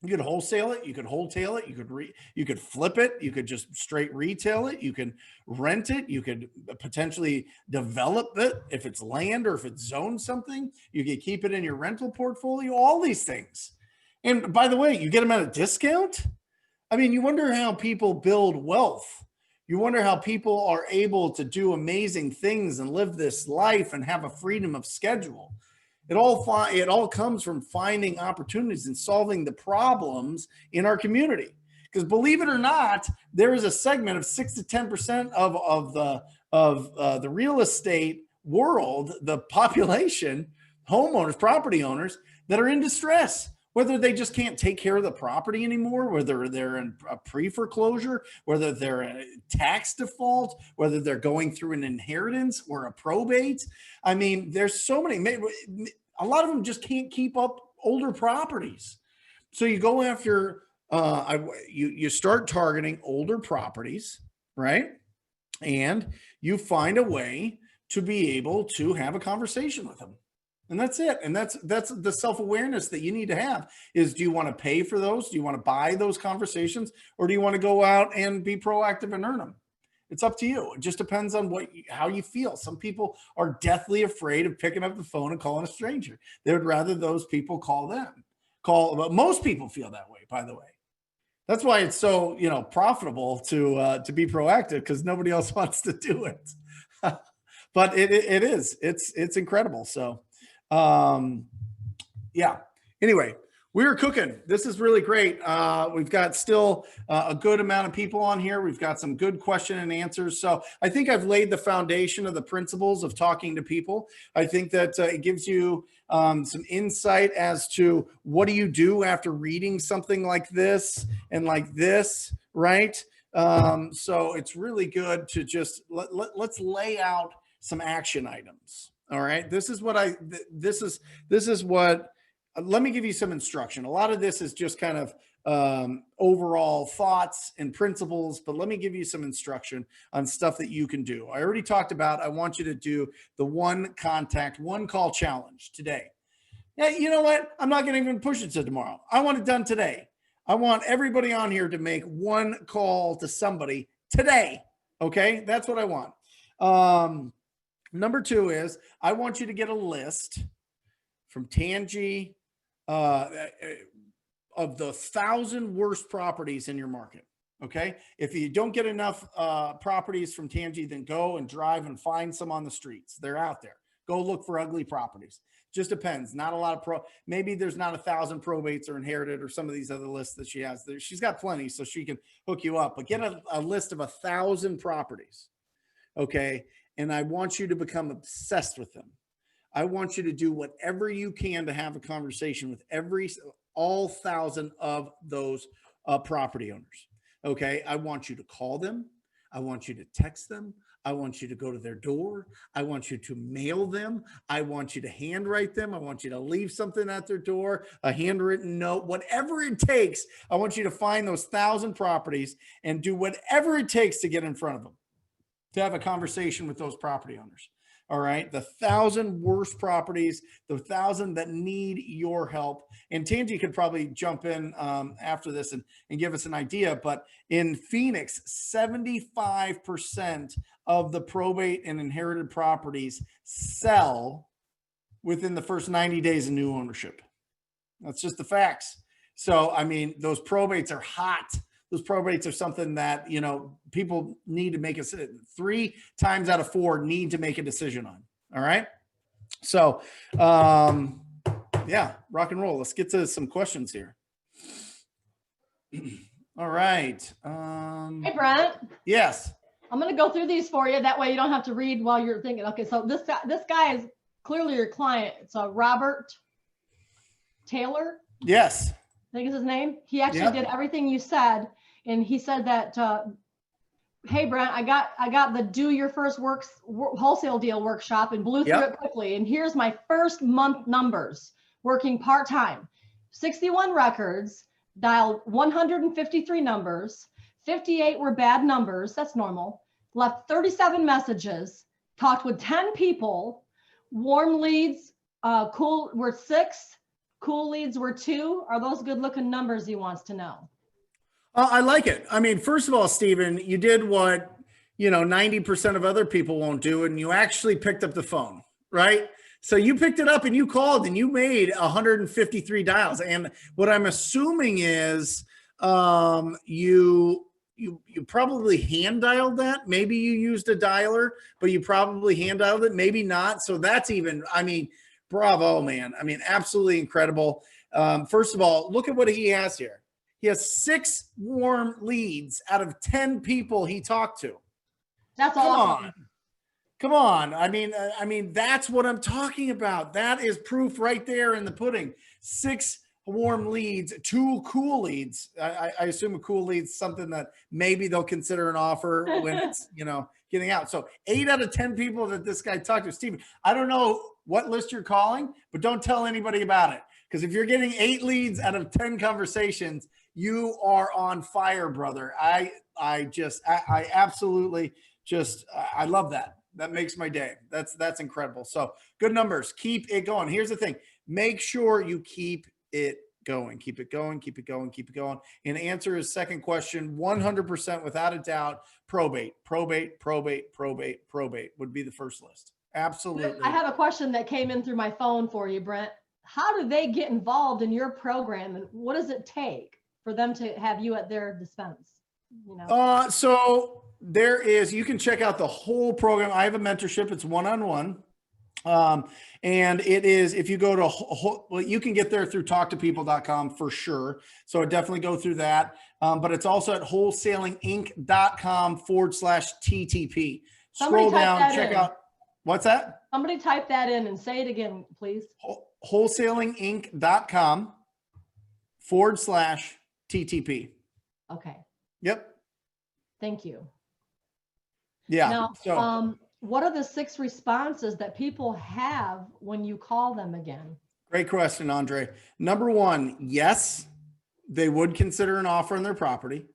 You could wholesale it. You could wholetail it. You could flip it. You could just straight retail it. You can rent it. You could potentially develop it if it's land or if it's zoned something. You could keep it in your rental portfolio. All these things. And by the way, you get them at a discount. I mean, you wonder how people build wealth. You wonder how people are able to do amazing things and live this life and have a freedom of schedule. It all comes from finding opportunities and solving the problems in our community. Because believe it or not, there is a segment of 6 to 10% of the real estate world, the population, homeowners, property owners that are in distress. Whether they just can't take care of the property anymore, whether they're in a pre-foreclosure, whether they're in a tax default, whether they're going through an inheritance or a probate. I mean, there's so many, a lot of them just can't keep up older properties. So you go after, you start targeting older properties, right? And you find a way to be able to have a conversation with them. And that's it. And that's the self-awareness that you need to have is, do you want to pay for those? Do you want to buy those conversations, or do you want to go out and be proactive and earn them? It's up to you. It just depends on how you feel. Some people are deathly afraid of picking up the phone and calling a stranger. They would rather those people call them. But most people feel that way, by the way. That's why it's so, profitable to be proactive, because nobody else wants to do it. But it is. It's incredible. So yeah. Anyway, we're cooking. This is really great. We've got still a good amount of people on here. We've got some good question and answers. So I think I've laid the foundation of the principles of talking to people. I think that it gives you some insight as to what do you do after reading something like this and like this, right? So it's really good to just let's lay out some action items. All right. This is what let me give you some instruction. A lot of this is just kind of overall thoughts and principles, but let me give you some instruction on stuff that you can do. I already talked about, I want you to do the one call challenge today. Yeah. You know what? I'm not going to even push it to tomorrow. I want it done today. I want everybody on here to make one call to somebody today. Okay. That's what I want. Number 2 is I want you to get a list from Tangi of the 1,000 worst properties in your market. Okay. If you don't get enough properties from Tangi, then go and drive and find some on the streets. They're out there. Go look for ugly properties. Just depends. Not a lot of maybe there's not 1,000 probates or inherited or some of these other lists that she has. She's got plenty, so she can hook you up. But get a list of 1,000 properties. Okay. And I want you to become obsessed with them. I want you to do whatever you can to have a conversation with all 1,000 of those property owners. Okay. I want you to call them. I want you to text them. I want you to go to their door. I want you to mail them. I want you to handwrite them. I want you to leave something at their door, a handwritten note, whatever it takes. I want you to find those 1,000 properties and do whatever it takes to get in front of them, to have a conversation with those property owners. All right. The 1,000 worst properties, the 1,000 that need your help. And Tangi could probably jump in after this and give us an idea. But in Phoenix, 75% of the probate and inherited properties sell within the first 90 days of new ownership. That's just the facts. So, I mean, those probates are hot. Those probates are something that, people need to make 3 times out of 4 need to make a decision on. All right. So, yeah, rock and roll. Let's get to some questions here. All right. Hey, Brent. Yes. I'm going to go through these for you. That way you don't have to read while you're thinking. Okay. So this guy is clearly your client. It's Robert Taylor. Yes. I think is his name. He actually did everything you said. And he said that, hey, Brent, I got the do your first wholesale deal workshop and blew through it quickly. And here's my first month numbers working part-time. 61 records, dialed 153 numbers, 58 were bad numbers. That's normal. Left 37 messages, talked with 10 people, warm leads, cool were 6, Cool leads were 2. Are those good looking numbers, he wants to know? I like it. I mean, first of all, Stephen, you did what, 90% of other people won't do, and you actually picked up the phone, right? So you picked it up and you called and you made 153 dials. And what I'm assuming is you probably hand dialed that. Maybe you used a dialer, but you probably hand dialed it, maybe not. So that's even, I mean, bravo, man. I mean, absolutely incredible. First of all, look at what he has here. He has 6 warm leads out of 10 people he talked to. That's awesome. Come on. I mean, that's what I'm talking about. That is proof right there in the pudding. 6 warm leads, 2 cool leads. I assume a cool lead's something that maybe they'll consider an offer when it's, getting out. So 8 out of 10 people that this guy talked to. Stephen, I don't know what list you're calling, but don't tell anybody about it. Because if you're getting 8 leads out of 10 conversations, you are on fire, brother. I absolutely I love that. That makes my day. That's incredible. So good numbers. Keep it going. Here's the thing. Make sure you keep it going. Keep it going. Keep it going. Keep it going. And answer his second question, 100% without a doubt, probate would be the first list. Absolutely. I have a question that came in through my phone for you, Brent. How do they get involved in your program, and what does it take for them to have you at their dispense? So there is, you can check out the whole program. I have a mentorship. It's one-on-one. And it is, if you go to, well, you can get there through talktopeople.com for sure. So I definitely go through that. But it's also at wholesalinginc.com/TTP. Scroll down, check out. What's that? Somebody type that in and say it again, please. wholesalinginc.com/TTP. Okay. Yep. Thank you. Yeah. Now, so, what are the 6 responses that people have when you call them again? Great question, Andre. Number 1, yes, they would consider an offer on their property.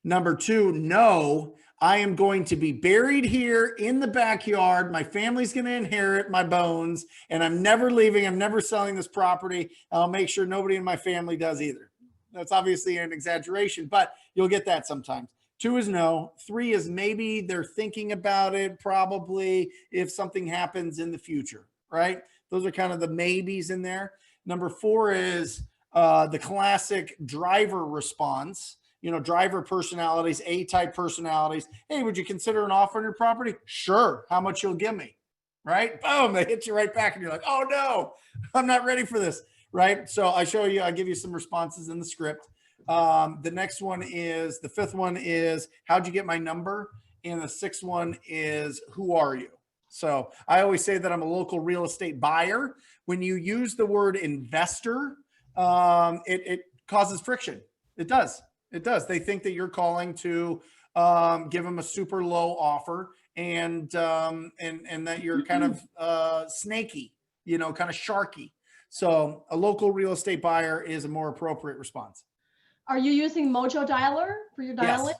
Number 2, no, I am going to be buried here in the backyard. My family's going to inherit my bones, and I'm never leaving. I'm never selling this property. I'll make sure nobody in my family does either. That's obviously an exaggeration, but you'll get that sometimes. 2 is no. 3 is maybe they're thinking about it, probably if something happens in the future, right? Those are kind of the maybes in there. Number 4 is the classic driver response, driver personalities, A-type personalities. Hey, would you consider an offer on your property? Sure. How much you'll give me, right? Boom, they hit you right back and you're like, oh no, I'm not ready for this, right? So I give you some responses in the script. The next one is, the 5th one is, how'd you get my number? And the 6th one is, who are you? So I always say that I'm a local real estate buyer. When you use the word investor, it causes friction. It does. It does. They think that you're calling to give them a super low offer and that you're kind of snaky, kind of sharky. So a local real estate buyer is a more appropriate response. Are you using Mojo Dialer for your dialing? Yes.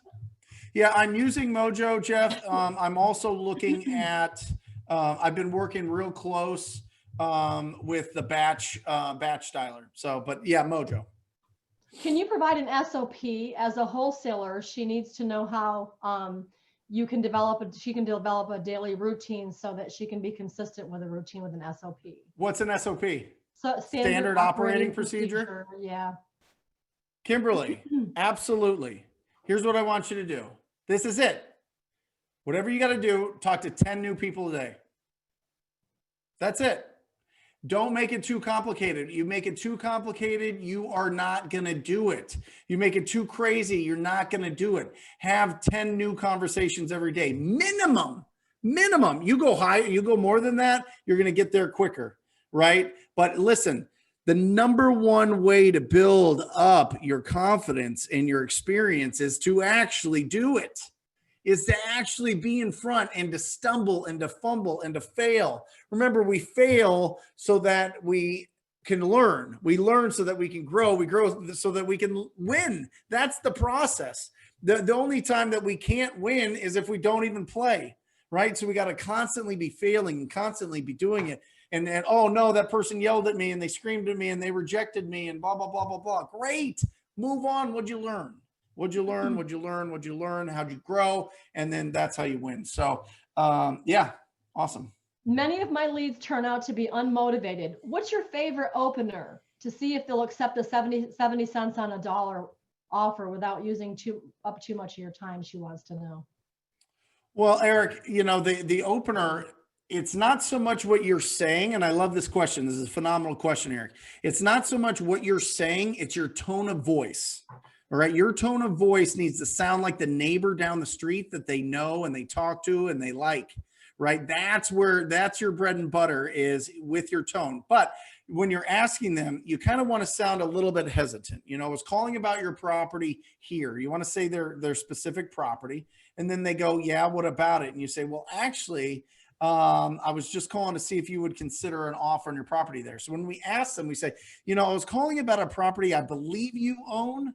Yeah, I'm using Mojo, Jeff. I'm also looking at, I've been working real close with the batch dialer. So, but yeah, Mojo. Can you provide an SOP as a wholesaler? She needs to know how she can develop a daily routine so that she can be consistent with a routine with an SOP. What's an SOP? So standard operating procedure. Yeah. Kimberly, absolutely. Here's what I want you to do. This is it. Whatever you got to do, talk to 10 new people a day. That's it. Don't make it too complicated. You make it too complicated, you are not going to do it. You make it too crazy, you're not going to do it. Have 10 new conversations every day. Minimum. You go higher, you go more than that, you're going to get there quicker, right? But listen, the number one way to build up your confidence and your experience is to actually do it, is to actually be in front and to stumble and to fumble and to fail. Remember, we fail so that we can learn. We learn so that we can grow. We grow so that we can win. That's the process. The only time that we can't win is if we don't even play, right? So we got to constantly be failing and constantly be doing it. And oh no, that person yelled at me and they screamed at me and they rejected me and blah, blah, blah, blah, blah. Great. Move on. What'd you learn? What'd you learn? What'd you learn? What'd you learn? How'd you grow? And then that's how you win. So yeah, awesome. Many of my leads turn out to be unmotivated. What's your favorite opener to see if they'll accept the 70 cents on a dollar offer without using up too much of your time? She wants to know. Well, Eric, you know, the opener, it's not so much what you're saying. And I love this question. This is a phenomenal question, Eric. It's not so much what you're saying. It's your tone of voice. All right. Your tone of voice needs to sound like the neighbor down the street that they know and they talk to and they like, right? That's your bread and butter is with your tone. But when you're asking them, you kind of want to sound a little bit hesitant. You know, I was calling about your property here. You want to say their specific property. And then they go, yeah, what about it? And you say, well, actually, I was just calling to see if you would consider an offer on your property there. So when we ask them, we say, you know, I was calling about a property I believe you own,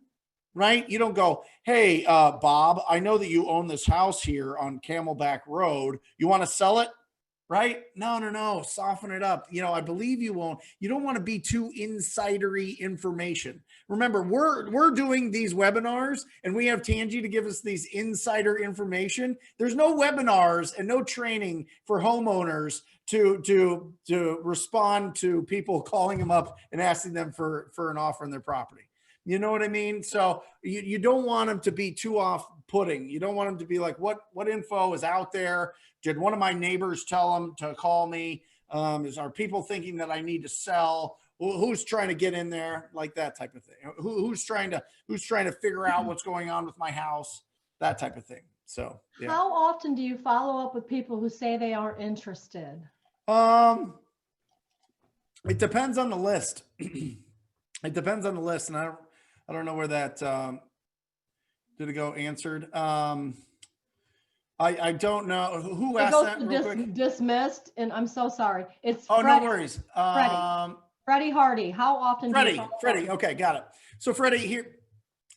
right? You don't go, hey, Bob, I know that you own this house here on Camelback Road. You want to sell it? Right? No. Soften it up. You know, I believe you won't. You don't want to be too insidery information. Remember, we're doing these webinars and we have Tangi to give us these insider information. There's no webinars and no training for homeowners to respond to people calling them up and asking them for an offer on their property. You know what I mean? So you don't want them to be too off-putting. You don't want them to be like, what info is out there? Did one of my neighbors tell them to call me? Are people thinking that I need to sell? Who's trying to get in there? Like that type of thing. Who's trying to figure out what's going on with my house? That type of thing. So yeah. How often do you follow up with people who say they aren't interested? It depends on the list. It depends on the list, and I don't know where that did it go answered. I don't know who asked that real quick. Dismissed, and I'm so sorry. It's no worries. Freddie Hardy. How often? Freddie. Okay, got it. So Freddie here,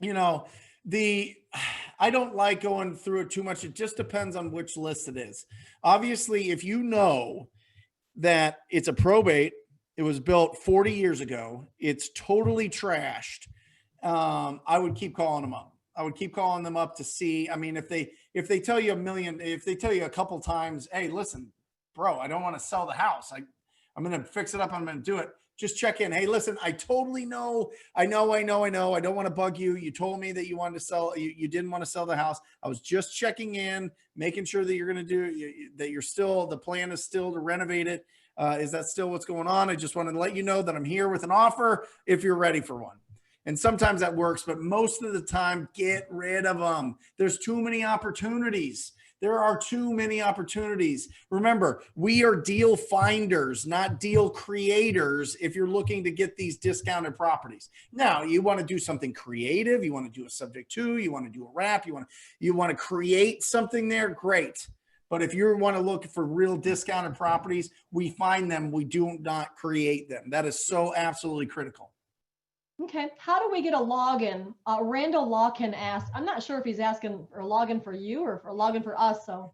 you know, I don't like going through it too much. It just depends on which list it is. Obviously, if you know that it's a probate, it was built 40 years ago, it's totally trashed. I would keep calling them up. I would keep calling them up to see. I mean, if they tell you if they tell you a couple times, hey, listen, bro, I don't want to sell the house. I'm going to fix it up. I'm going to do it. Just check in. Hey, listen, I totally know. I know. I don't want to bug you. You told me that you wanted to sell. You didn't want to sell the house. I was just checking in, making sure that you're going to the plan is still to renovate it. Is that still what's going on? I just wanted to let you know that I'm here with an offer if you're ready for one. And sometimes that works, but most of the time, get rid of them. There's too many opportunities. There are too many opportunities. Remember, we are deal finders, not deal creators if you're looking to get these discounted properties. Now, you want to do something creative. You want to do a subject to, you want to do a wrap. You want to create something there. Great. But if you want to look for real discounted properties, we find them. We do not create them. That is so absolutely critical. Okay. How do we get a login? Randall Lawkin asked, I'm not sure if he's asking for a login for you or for a login for us. So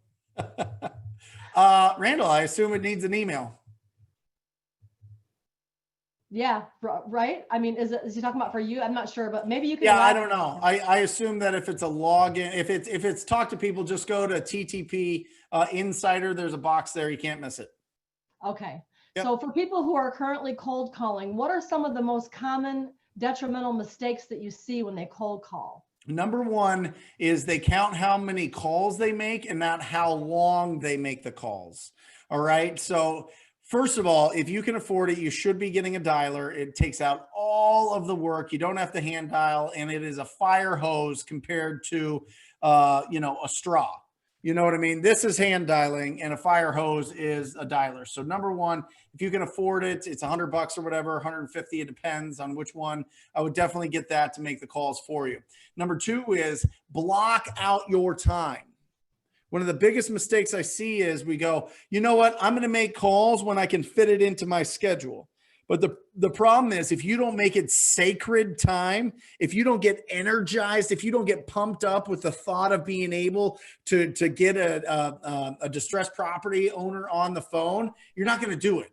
Randall, I assume it needs an email. Yeah, right. I mean, is he talking about for you? I'm not sure, but maybe you can. Yeah, I don't know. I assume that if it's a login, if it's talk to people, just go to TTP Insider. There's a box there. You can't miss it. Okay. Yep. So for people who are currently cold calling, what are some of the most common detrimental mistakes that you see when they cold call? Number one is they count how many calls they make and not how long they make the calls. All right. So first of all, if you can afford it, you should be getting a dialer. It takes out all of the work. You don't have to hand dial, and it is a fire hose compared to, a straw. You know what I mean? This is hand dialing, and a fire hose is a dialer. So number one, if you can afford it, it's $100 or whatever, 150. It depends on which one. I would definitely get that to make the calls for you. Number two is block out your time. One of the biggest mistakes I see is we go, you know what? I'm going to make calls when I can fit it into my schedule. But the problem is, if you don't make it sacred time, if you don't get energized, if you don't get pumped up with the thought of being able to get a distressed property owner on the phone, you're not going to do it,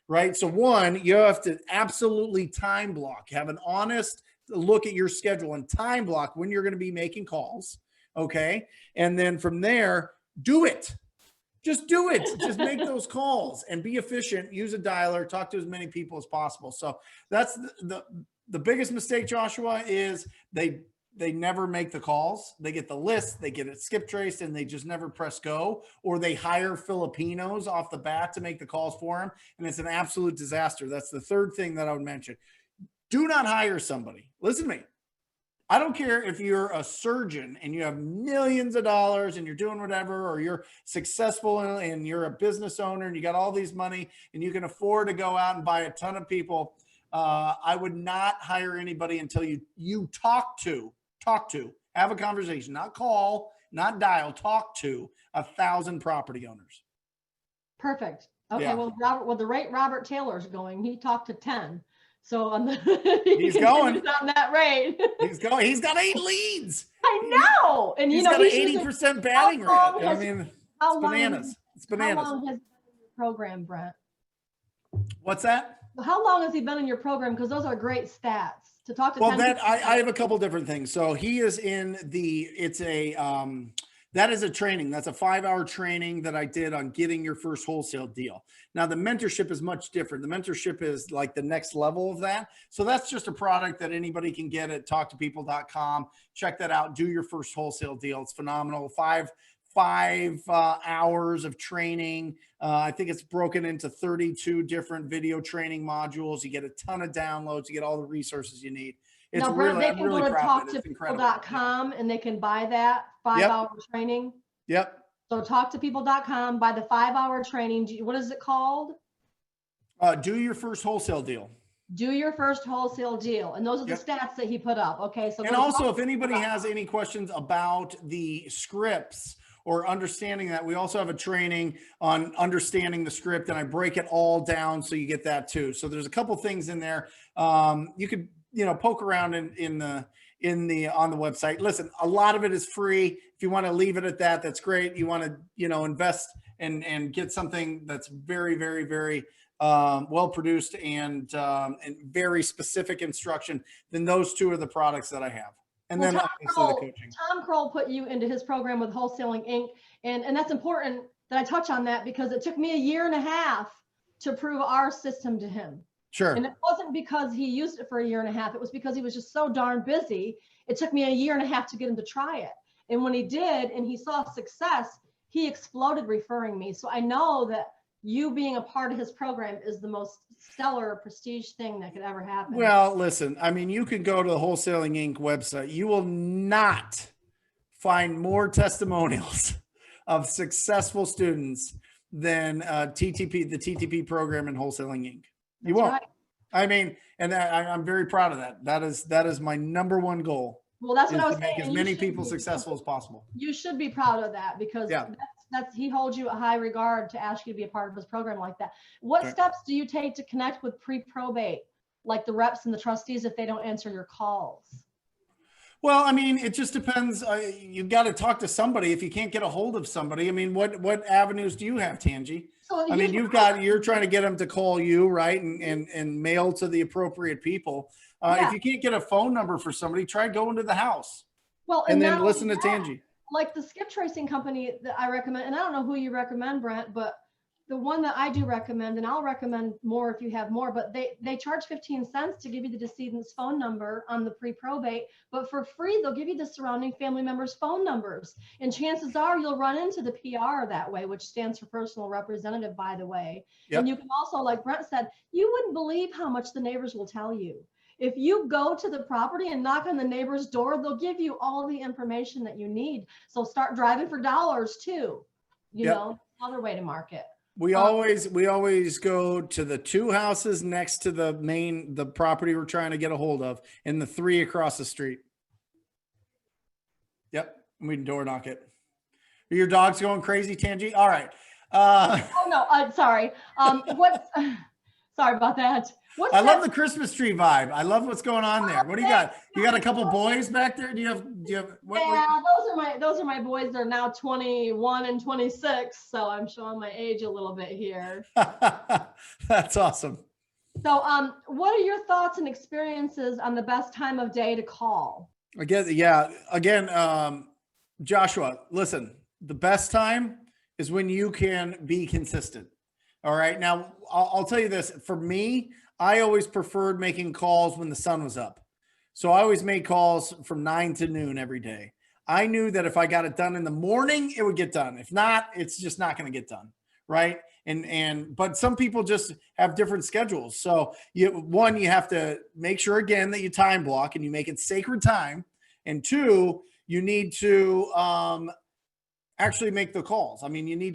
right? So one, you have to absolutely time block, have an honest look at your schedule and time block when you're going to be making calls, okay? And then from there, do it. Just do it. Just make those calls and be efficient. Use a dialer. Talk to as many people as possible. So that's the biggest mistake, Joshua, is they never make the calls. They get the list, they get it skip traced, and they just never press go. Or they hire Filipinos off the bat to make the calls for them, and it's an absolute disaster. That's the third thing that I would mention. Do not hire somebody. Listen to me. I don't care if you're a surgeon and you have millions of dollars and you're doing whatever, or you're successful and you're a business owner and you got all these money and you can afford to go out and buy a ton of people. I would not hire anybody until you talk to, have a conversation, not call, not dial, talk to 1,000 property owners. Perfect. Okay. Yeah. Well, the rate Robert Taylor's going, he talked to 10. So on the he's going on that rate. He's going. He's got 8 leads. I know, and he's got an 80% batting rate. I mean, it's bananas. It's bananas. How long has he been in your program, Brent? What's that? How long has he been in your program? Because those are great stats to talk to. Well, I have a couple different things. So he is in that is a training. That's a 5-hour training that I did on getting your first wholesale deal. Now, the mentorship is much different. The mentorship is like the next level of that. So that's just a product that anybody can get at talktopeople.com. Check that out. Do your first wholesale deal. It's phenomenal. Five hours of training. I think it's broken into 32 different video training modules. You get a ton of downloads. You get all the resources you need. It's now, Brent, really, they can go to talktopeople.com and they can buy that 5-hour training. Yep. So talktopeople.com, buy the 5-hour training. What is it called? Do your first wholesale deal. Do your first wholesale deal. And those are the stats that he put up. Okay. So, and also if anybody has any questions about the scripts or understanding that, we also have a training on understanding the script, and I break it all down so you get that too. So there's a couple things in there. You could, poke around on the website. Listen, a lot of it is free. If you want to leave it at that, that's great. You want to, invest and get something that's very, very, very well produced and very specific instruction, then those two are the products that I have. And then obviously the coaching. Tom Kroll put you into his program with Wholesaling Inc. And that's important that I touch on that, because it took me 1.5 years to prove our system to him. Sure. And it wasn't because he used it for 1.5 years. It was because he was just so darn busy. It took me 1.5 years to get him to try it. And when he did, and he saw success, he exploded referring me. So I know that you being a part of his program is the most stellar prestige thing that could ever happen. Well, listen, I mean, you can go to the Wholesaling Inc. website. You will not find more testimonials of successful students than the TTP program and Wholesaling Inc. You won't. Right. I mean, and I'm very proud of that. That is my number one goal. Well, that's what I was saying. Make as many people successful as possible. You should be proud of that, because that's he holds you a high regard to ask you to be a part of his program like that. What steps do you take to connect with pre-probate, like the reps and the trustees, if they don't answer your calls? Well, I mean, it just depends. You've got to talk to somebody. If you can't get a hold of somebody, I mean, what avenues do you have, Tangi? So I mean, you're trying to get them to call you, right? And mail to the appropriate people. If you can't get a phone number for somebody, try going to the house. Well, and then listen to Tangi. Like the skip tracing company that I recommend, and I don't know who you recommend, Brent, but the one that I do recommend, and I'll recommend more if you have more, but they charge 15 cents to give you the decedent's phone number on the pre-probate, but for free, they'll give you the surrounding family members' phone numbers. And chances are you'll run into the PR that way, which stands for personal representative, by the way. Yep. And you can also, like Brent said, you wouldn't believe how much the neighbors will tell you. If you go to the property and knock on the neighbor's door, they'll give you all the information that you need. So start driving for dollars too, you know, another way to market. We always go to the 2 houses next to the property we're trying to get a hold of, and the 3 across the street. Yep. We door knock it. Are your dogs going crazy, Tangi? All right. Oh no, sorry. Sorry about that. What's I that? love the Christmas tree vibe. I love what's going on there. What do you got? You got a couple boys back there? Do you have what? Yeah, those are my boys. They're now 21 and 26. So I'm showing my age a little bit here. That's awesome. So what are your thoughts and experiences on the best time of day to call? Again, Joshua, listen, the best time is when you can be consistent. All right. Now, I'll tell you this. For me, I always preferred making calls when the sun was up. So I always made calls from 9 to noon every day. I knew that if I got it done in the morning, it would get done. If not, it's just not going to get done. Right. But some people just have different schedules. So you have to make sure again that you time block and you make it sacred time. And two, you need to actually make the calls. I mean, you need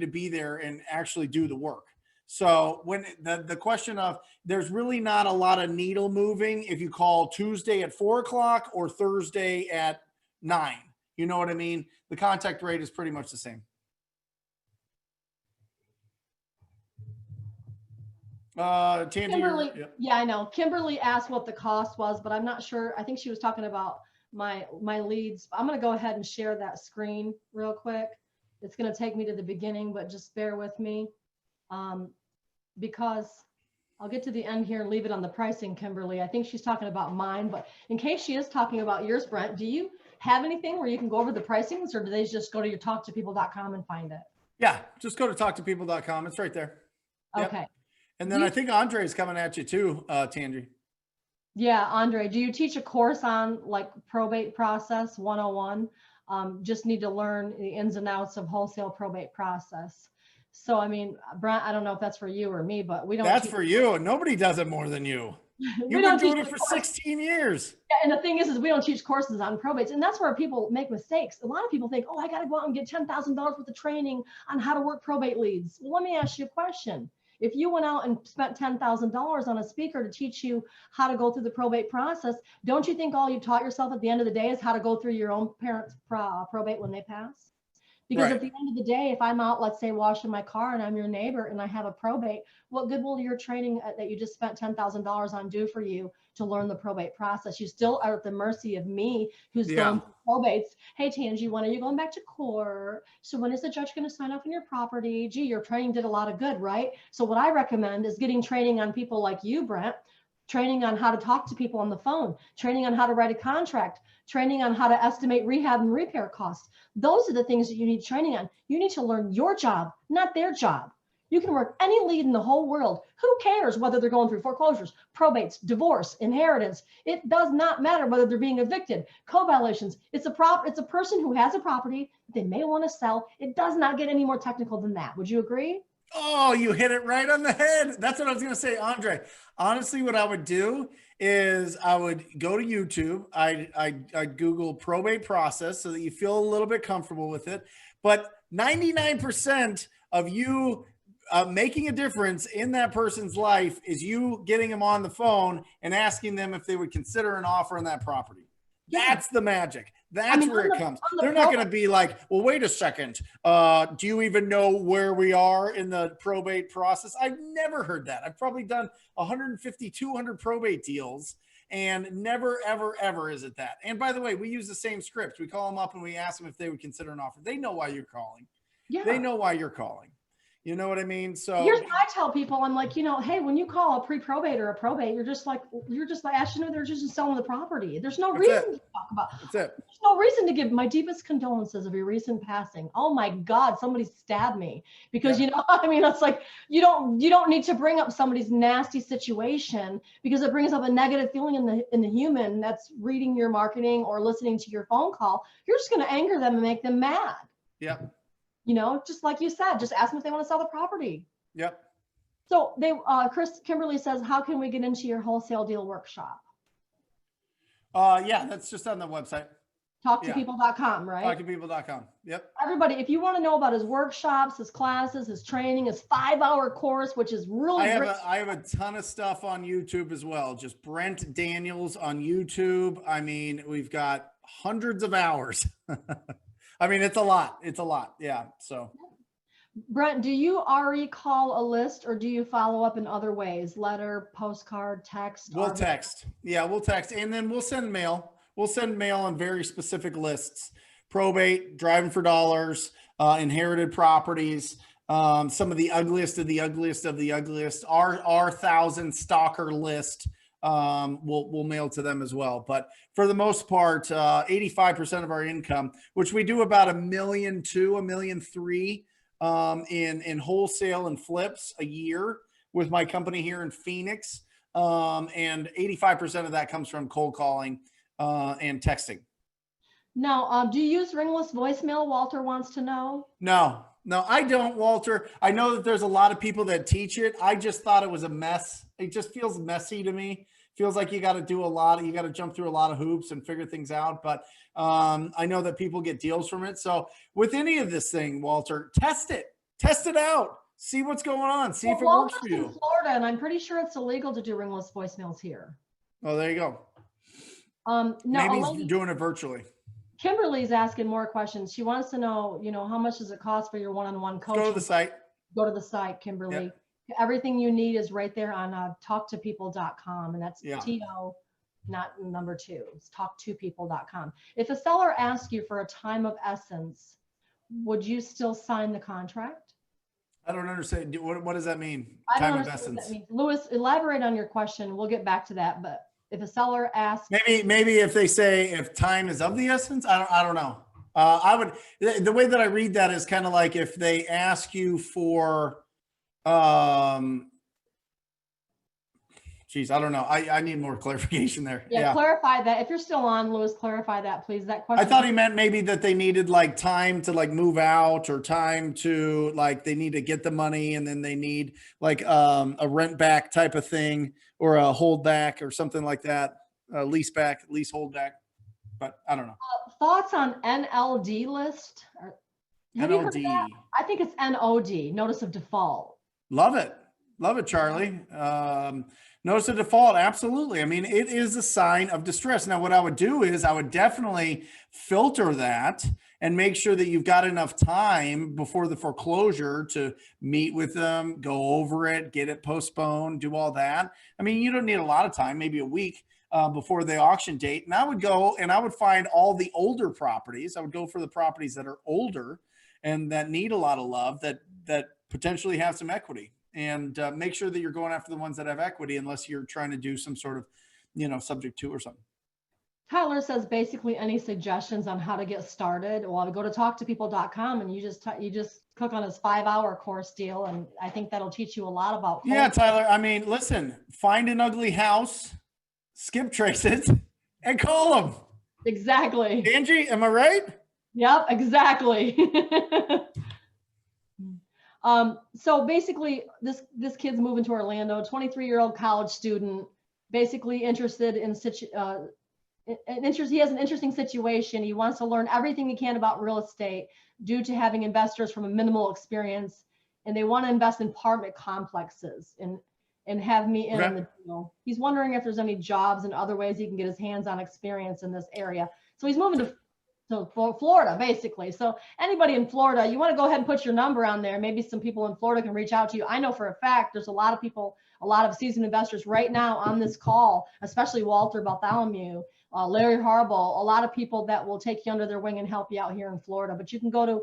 to be there and actually do the work. So when the question of there's really not a lot of needle moving if you call Tuesday at 4 o'clock or Thursday at 9, you know what I mean? The contact rate is pretty much the same. Tandy, Kimberly, yeah, I know. Kimberly asked what the cost was, but I'm not sure. I think she was talking about my leads. I'm going to go ahead and share that screen real quick. It's going to take me to the beginning, but just bear with me because I'll get to the end here and leave it on the pricing, Kimberly. I think she's talking about mine, but in case she is talking about yours, Brent, do you have anything where you can go over the pricings, or do they just go to your talktopeople.com and find it? Yeah, just go to talktopeople.com. It's right there. Okay. Yep. And then I think Andre is coming at you too, Tandy. Yeah, Andre, do you teach a course on like probate process 101? Just need to learn the ins and outs of wholesale probate process. So, I mean, Brent, I don't know if that's for you or me, but we don't. That's for you. Nobody does it more than you. You've been doing it for 16 years. Yeah, and the thing is we don't teach courses on probates. And that's where people make mistakes. A lot of people think, oh, I got to go out and get $10,000 worth of training on how to work probate leads. Well, let me ask you a question. If you went out and spent $10,000 on a speaker to teach you how to go through the probate process, don't you think all you taught yourself at the end of the day is how to go through your own parents' probate when they pass? Because at the end of the day, if I'm out, let's say, washing my car and I'm your neighbor and I have a probate, what good will your training that you just spent $10,000 on do for you to learn the probate process? You still are at the mercy of me who's going through probates. Hey, Tangi, when are you going back to court? So when is the judge going to sign off on your property? Gee, your training did a lot of good, right? So what I recommend is getting training on people like you, Brent, training on how to talk to people on the phone, training on how to write a contract, training on how to estimate rehab and repair costs. Those are the things that you need training on. You need to learn your job, not their job. You can work any lead in the whole world. Who cares whether they're going through foreclosures, probates, divorce, inheritance? It does not matter whether they're being evicted, co-violations. It's a person who has a property that they may want to sell. It does not get any more technical than that. Would you agree? Oh, you hit it right on the head. That's what I was going to say, Andre. Honestly, what I would do is I would go to YouTube. I'd Google probate process so that you feel a little bit comfortable with it. But 99% of you making a difference in that person's life is you getting them on the phone and asking them if they would consider an offer on that property. That's the magic. That's where it comes. They're not going to be like, well, wait a second. Do you even know where we are in the probate process? I've never heard that. I've probably done 150, 200 probate deals and never, ever, ever is it that. And by the way, we use the same script. We call them up and we ask them if they would consider an offer. They know why you're calling. Yeah. They know why you're calling. You know what I mean? So here's what I tell people. I'm like, hey, when you call a pre-probate or a probate, you're just like, actually, no, they're just selling the property. There's no reason to talk about. That's it. There's no reason to give my deepest condolences of your recent passing. Oh my God, somebody stabbed me because I mean, it's like, you don't need to bring up somebody's nasty situation because it brings up a negative feeling in the human that's reading your marketing or listening to your phone call. You're just going to anger them and make them mad. Yep. Just like you said, just ask them if they want to sell the property. Yep. So Kimberly says, how can we get into your wholesale deal workshop? Yeah, that's just on the website. Talktopeople.com, right? Talktopeople.com. Yep. Everybody, if you want to know about his workshops, his classes, his training, his 5-hour course, which is really great. I have a ton of stuff on YouTube as well. Just Brent Daniels on YouTube. I mean, we've got hundreds of hours. I mean, it's a lot. It's a lot. Yeah. So Brent, do you RE call a list or do you follow up in other ways? Letter, postcard, text? We'll text. Yeah, we'll text. And then we'll send mail. We'll send mail on very specific lists. Probate, driving for dollars, inherited properties, some of the ugliest of the ugliest of the ugliest. Our 1,000 stalker list, we'll mail to them as well. But for the most part, 85% of our income, which we do about $1.2 million, $1.3 million in wholesale and flips a year with my company here in Phoenix. And 85% of that comes from cold calling and texting. Now, do you use Ringless voicemail? Walter wants to know. No, I don't, Walter. I know that there's a lot of people that teach it. I just thought it was a mess. It just feels messy to me. Feels like you got to do a lot. You got to jump through a lot of hoops and figure things out. But I know that people get deals from it. So with any of this thing, Walter, test it out. See what's going on. See if it works for you. In Florida, and I'm pretty sure it's illegal to do ringless voicemails here. Oh, there you go. No, maybe he's doing it virtually. Kimberly's asking more questions. She wants to know, how much does it cost for your one-on-one coaching? Go to the site. Go to the site, Kimberly. Yep. Everything you need is right there on talktopeople.com, and that's TO, not number 2. It's talktopeople.com. If a seller asks you for a time of essence, would you still sign the contract? I don't understand. What does that mean? Time of essence. What that means. Louis, elaborate on your question. We'll get back to that. But if a seller asks, maybe if they say if time is of the essence, I don't know. I would, the way that I read that is kind of like if they ask you for, geez, I don't know. I need more clarification there. Yeah, clarify that. If you're still on, Louis, clarify that, please. That question. I thought he meant maybe that they needed like time to like move out, or time to like they need to get the money, and then they need like a rent back type of thing, or a hold back or something like that. Lease hold back. But I don't know. Thoughts on NLD list? NLD. I think it's NOD, notice of default. Love it, Charlie. Notice of default, absolutely. I mean, it is a sign of distress. Now, what I would do is I would definitely filter that and make sure that you've got enough time before the foreclosure to meet with them, go over it, get it postponed, do all that. I mean, you don't need a lot of time, maybe a week before the auction date. And I would go and I would find all the older properties. I would go for the properties that are older and that need a lot of love, that potentially have some equity. And make sure that you're going after the ones that have equity, unless you're trying to do some sort of, subject to or something. Tyler says basically any suggestions on how to get started. Well, go to talktopeople.com and you just click on his 5-hour course deal. And I think that'll teach you a lot about. Yeah, Tyler. I mean, listen, find an ugly house, skip trace it, and call them. Exactly. Angie, am I right? Yep, exactly. So basically this kid's moving to Orlando, 23-year-old college student, basically interested in he has an interesting situation. He wants to learn everything he can about real estate due to having investors from a minimal experience, and they want to invest in apartment complexes and have me in on the deal. He's wondering if there's any jobs and other ways he can get his hands on experience in this area. So he's moving to Florida, basically. So anybody in Florida, you want to go ahead and put your number on there. Maybe some people in Florida can reach out to you. I know for a fact there's a lot of people, a lot of seasoned investors right now on this call, especially Walter Bartholomew, Larry Harbaugh, a lot of people that will take you under their wing and help you out here in Florida. But you can go to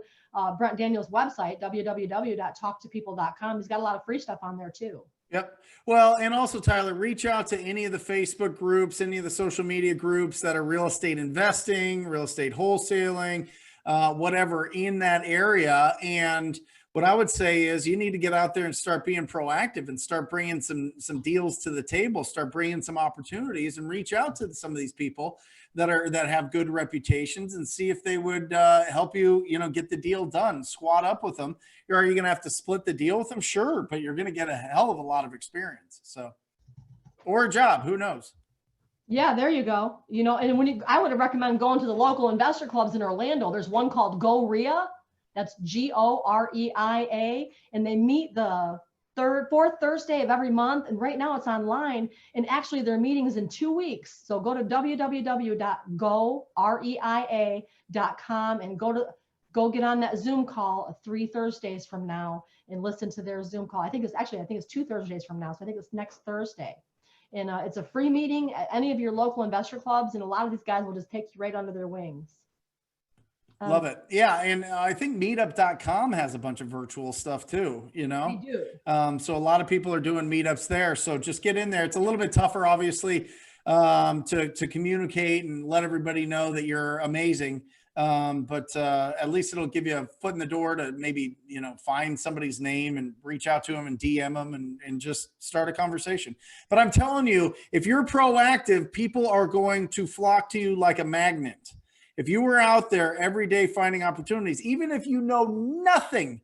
Brent Daniels' website, www.talktopeople.com. He's got a lot of free stuff on there too. Yep. Well, and also, Tyler, reach out to any of the Facebook groups, any of the social media groups that are real estate investing, real estate wholesaling, whatever in that area. And what I would say is you need to get out there and start being proactive and start bringing some deals to the table, start bringing some opportunities, and reach out to some of these people that have good reputations and see if they would help you, get the deal done. Squat up with them. Are you going to have to split the deal with them? Sure, but you're going to get a hell of a lot of experience. So, or a job, who knows? Yeah, there you go. And I would recommend going to the local investor clubs in Orlando. There's one called Go REIA. That's GOREIA, and they meet the fourth Thursday of every month. And right now it's online, and actually their meeting is in 2 weeks. So go to www.goreia.com and go to go get on that Zoom call 3 Thursdays from now and listen to their Zoom call. I think it's 2 Thursdays from now. So I think it's next Thursday. And it's a free meeting at any of your local investor clubs. And a lot of these guys will just take you right under their wings. Love it. Yeah. And I think meetup.com has a bunch of virtual stuff too, you know? We do. So a lot of people are doing meetups there. So just get in there. It's a little bit tougher, obviously, to communicate and let everybody know that you're amazing. But at least it'll give you a foot in the door to maybe, you know, find somebody's name and reach out to them and DM them and just start a conversation. But I'm telling you, if you're proactive, people are going to flock to you like a magnet. If you were out there every day finding opportunities, even if you know nothing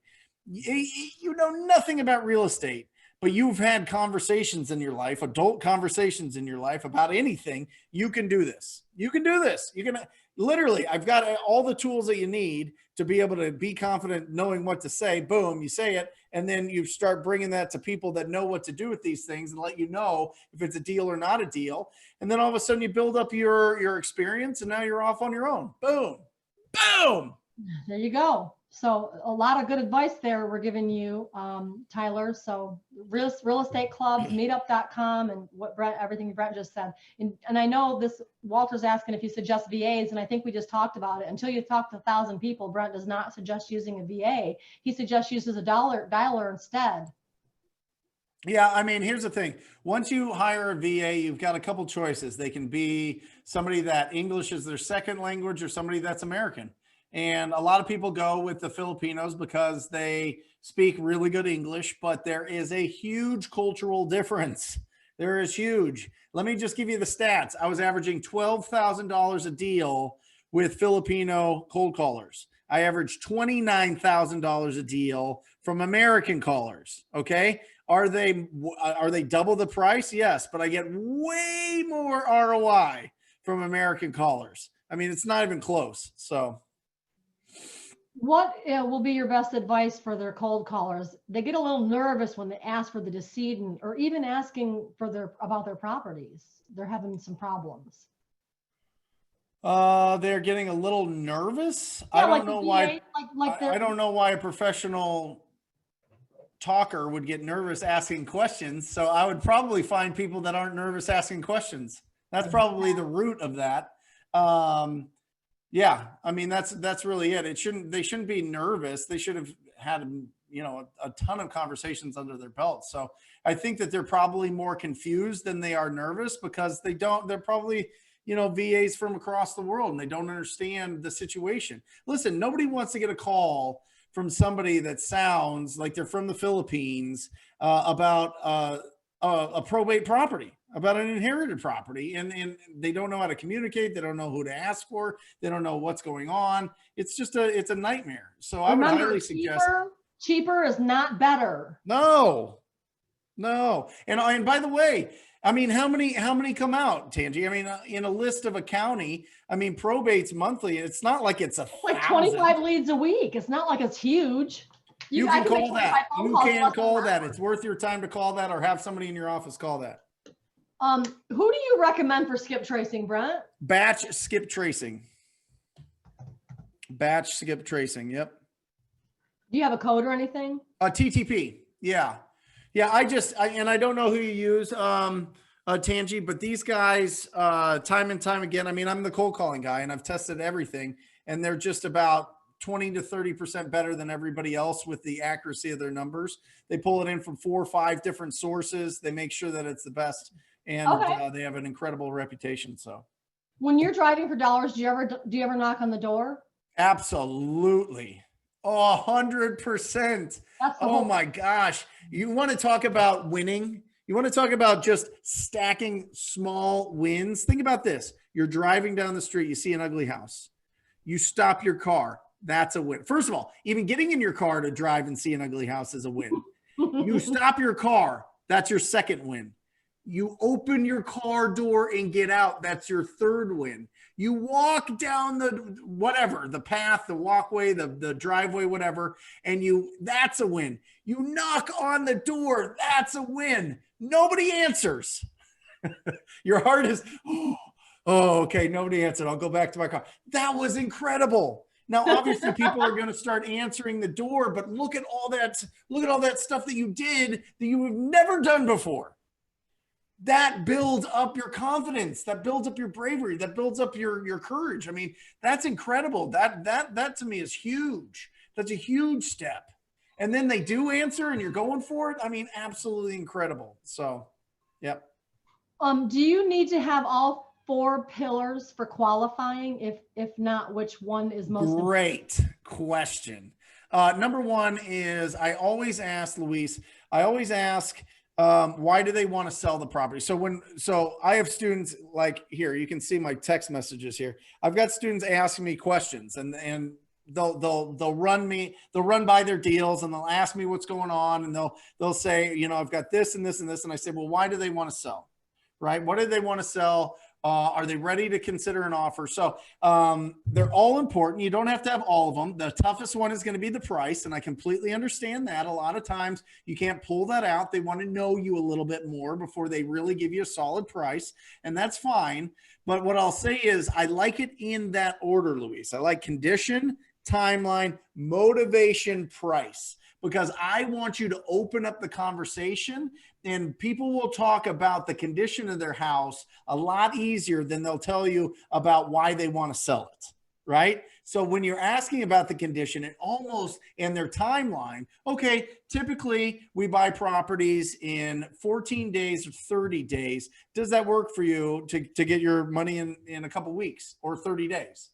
about real estate, but you've had conversations in your life, adult conversations in your life about anything, you can do this. You can do this. You can literally, I've got all the tools that you need to be able to be confident knowing what to say. Boom, you say it. And then you start bringing that to people that know what to do with these things and let you know if it's a deal or not a deal. And then all of a sudden you build up your experience and now you're off on your own. Boom, boom. There you go. So a lot of good advice there we're giving you, Tyler. So real estate club, meetup.com, and everything Brent just said. And I know Walter's asking if you suggest VAs, and I think we just talked about it. Until you talk to 1,000 people, Brent does not suggest using a VA. He suggests uses a dialer instead. Yeah, I mean, here's the thing. Once you hire a VA, you've got a couple choices. They can be somebody that English is their second language or somebody that's American. And a lot of people go with the Filipinos because they speak really good English, but there is a huge cultural difference. There is huge. Let me just give you the stats. I was averaging $12,000 a deal with Filipino cold callers. I averaged $29,000 a deal from American callers. Okay. Are they double the price? Yes, but I get way more ROI from American callers. I mean, it's not even close. So what will be your best advice for their cold callers? They get a little nervous when they ask for the decedent or even asking for about their properties. They're having some problems. They're getting a little nervous. Yeah, I don't know why. I don't know why a professional talker would get nervous asking questions. So I would probably find people that aren't nervous asking questions. That's probably the root of that. Yeah, I mean, that's really it. They shouldn't be nervous. They should have had, you know, a ton of conversations under their belt. So I think that they're probably more confused than they are nervous because they're probably, you know, VAs from across the world and they don't understand the situation. Listen, nobody wants to get a call from somebody that sounds like they're from the Philippines about a probate property, about an inherited property, and they don't know how to communicate. They don't know who to ask for. They don't know what's going on. It's just it's a nightmare. So I would highly suggest cheaper is not better. No. And by the way, I mean, how many come out, Tangi? I mean, in a list of a county, I mean, probates monthly. It's not like it's like 25 leads a week. It's not like it's huge. You can call that. You can call that. It's worth your time to call that or have somebody in your office call that. Who do you recommend for skip tracing, Brent? Batch skip tracing. Batch skip tracing. Yep. Do you have a code or anything? TTP. Yeah. Yeah. I don't know who you use, Tangi, but these guys, time and time again, I mean, I'm the cold calling guy and I've tested everything and they're just about 20 to 30% better than everybody else with the accuracy of their numbers. They pull it in from 4 or 5 different sources. They make sure that it's the best. And they have an incredible reputation. So when you're driving for dollars, do you ever knock on the door? Absolutely. 100%. Oh my gosh. You want to talk about winning? You want to talk about just stacking small wins? Think about this. You're driving down the street. You see an ugly house. You stop your car. That's a win. First of all, even getting in your car to drive and see an ugly house is a win. You stop your car. That's your second win. You open your car door and get out. That's your third win. You walk down the path, the walkway, the driveway, whatever, and that's a win. You knock on the door. That's a win. Nobody answers. Your heart is, oh, okay. Nobody answered. I'll go back to my car. That was incredible. Now, obviously people are going to start answering the door, but look at all that stuff that you did that you have never done before. That builds up your confidence, that builds up your bravery, that builds up your courage. I mean, that's incredible. That to me is huge. That's a huge step. And then they do answer and you're going for it. I mean, absolutely incredible. So, yep. Do you need to have all 4 pillars for qualifying? If not, which one is most important? Great question. Number one is I always ask, Luis, why do they want to sell the property? So I have students like here, you can see my text messages here. I've got students asking me questions and they'll run by their deals and they'll ask me what's going on. And they'll say, you know, I've got this and this and this. And I say, well, why do they want to sell? Right? What do they want to sell? Are they ready to consider an offer? So they're all important. You don't have to have all of them. The toughest one is going to be the price. And I completely understand that. A lot of times you can't pull that out. They want to know you a little bit more before they really give you a solid price. And that's fine. But what I'll say is I like it in that order, Luis. I like condition, timeline, motivation, price, because I want you to open up the conversation and people will talk about the condition of their house a lot easier than they'll tell you about why they want to sell it, right? So when you're asking about the condition and their timeline, okay, typically we buy properties in 14 days or 30 days. Does that work for you to get your money in a couple of weeks or 30 days?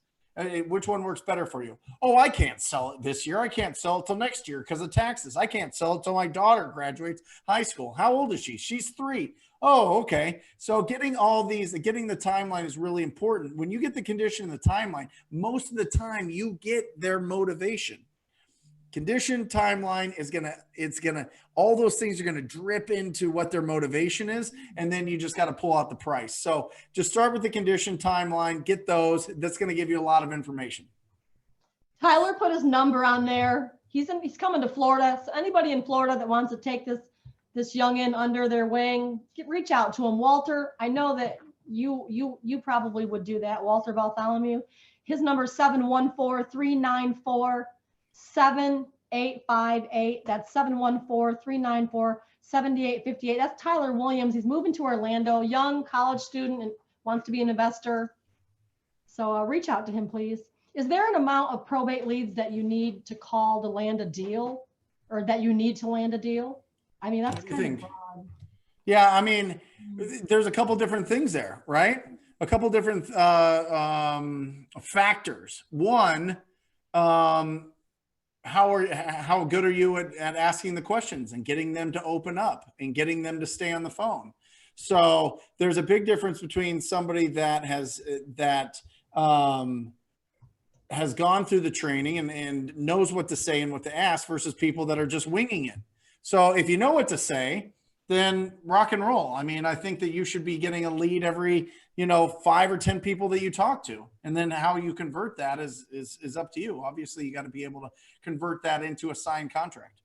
Which one works better for you? Oh, I can't sell it this year. I can't sell it till next year because of taxes. I can't sell it till my daughter graduates high school. How old is she? She's 3. Oh, okay. So getting the timeline is really important. When you get the condition and the timeline, most of the time you get their motivation. Condition, timeline all those things are going to drip into what their motivation is. And then you just got to pull out the price. So just start with the condition, timeline, get those. That's going to give you a lot of information. Tyler put his number on there. He's coming to Florida. So anybody in Florida that wants to take this youngin under their wing, reach out to him. Walter, I know that you probably would do that. Walter Bartholomew. His number is 714-394-7858. That's 714-394-7858. That's Tyler Williams. He's moving to Orlando, young college student and wants to be an investor. So reach out to him, please. Is there an amount of probate leads that you need to call to land a deal, or that you need to land a deal? I mean, that's kind of broad. Yeah, I mean, there's a couple different things there, right? A couple different factors. One, how good are you at asking the questions and getting them to open up and getting them to stay on the phone? So there's a big difference between somebody that has gone through the training and knows what to say and what to ask versus people that are just winging it. So if you know what to say, then rock and roll. I mean, I think that you should be getting a lead every, 5 or 10 people that you talk to. And then how you convert that is up to you. Obviously, you got to be able to convert that into a signed contract.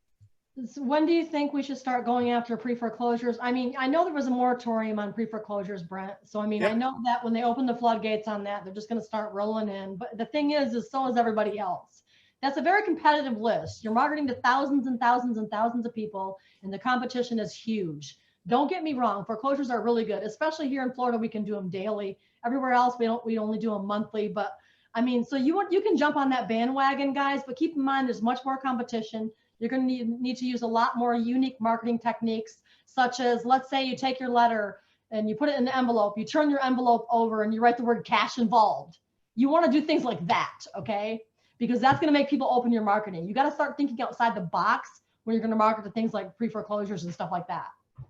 So when do you think we should start going after pre-foreclosures? I mean, I know there was a moratorium on pre-foreclosures, Brent. So, I mean, Yep. I know that when they open the floodgates on that, they're just going to start rolling in. But the thing is so is everybody else. That's a very competitive list. You're marketing to thousands and thousands and thousands of people, and the competition is huge. Don't get me wrong, foreclosures are really good, especially here in Florida. We can do them daily. Everywhere else, we only do them monthly. But I mean, so you can jump on that bandwagon, guys, but keep in mind there's much more competition. You're going to need to use a lot more unique marketing techniques, such as, let's say you take your letter and you put it in the envelope, you turn your envelope over and you write the word cash involved. You want to do things like that, okay? Because that's going to make people open your marketing. You got to start thinking outside the box when you're going to market to things like pre-foreclosures and stuff like that.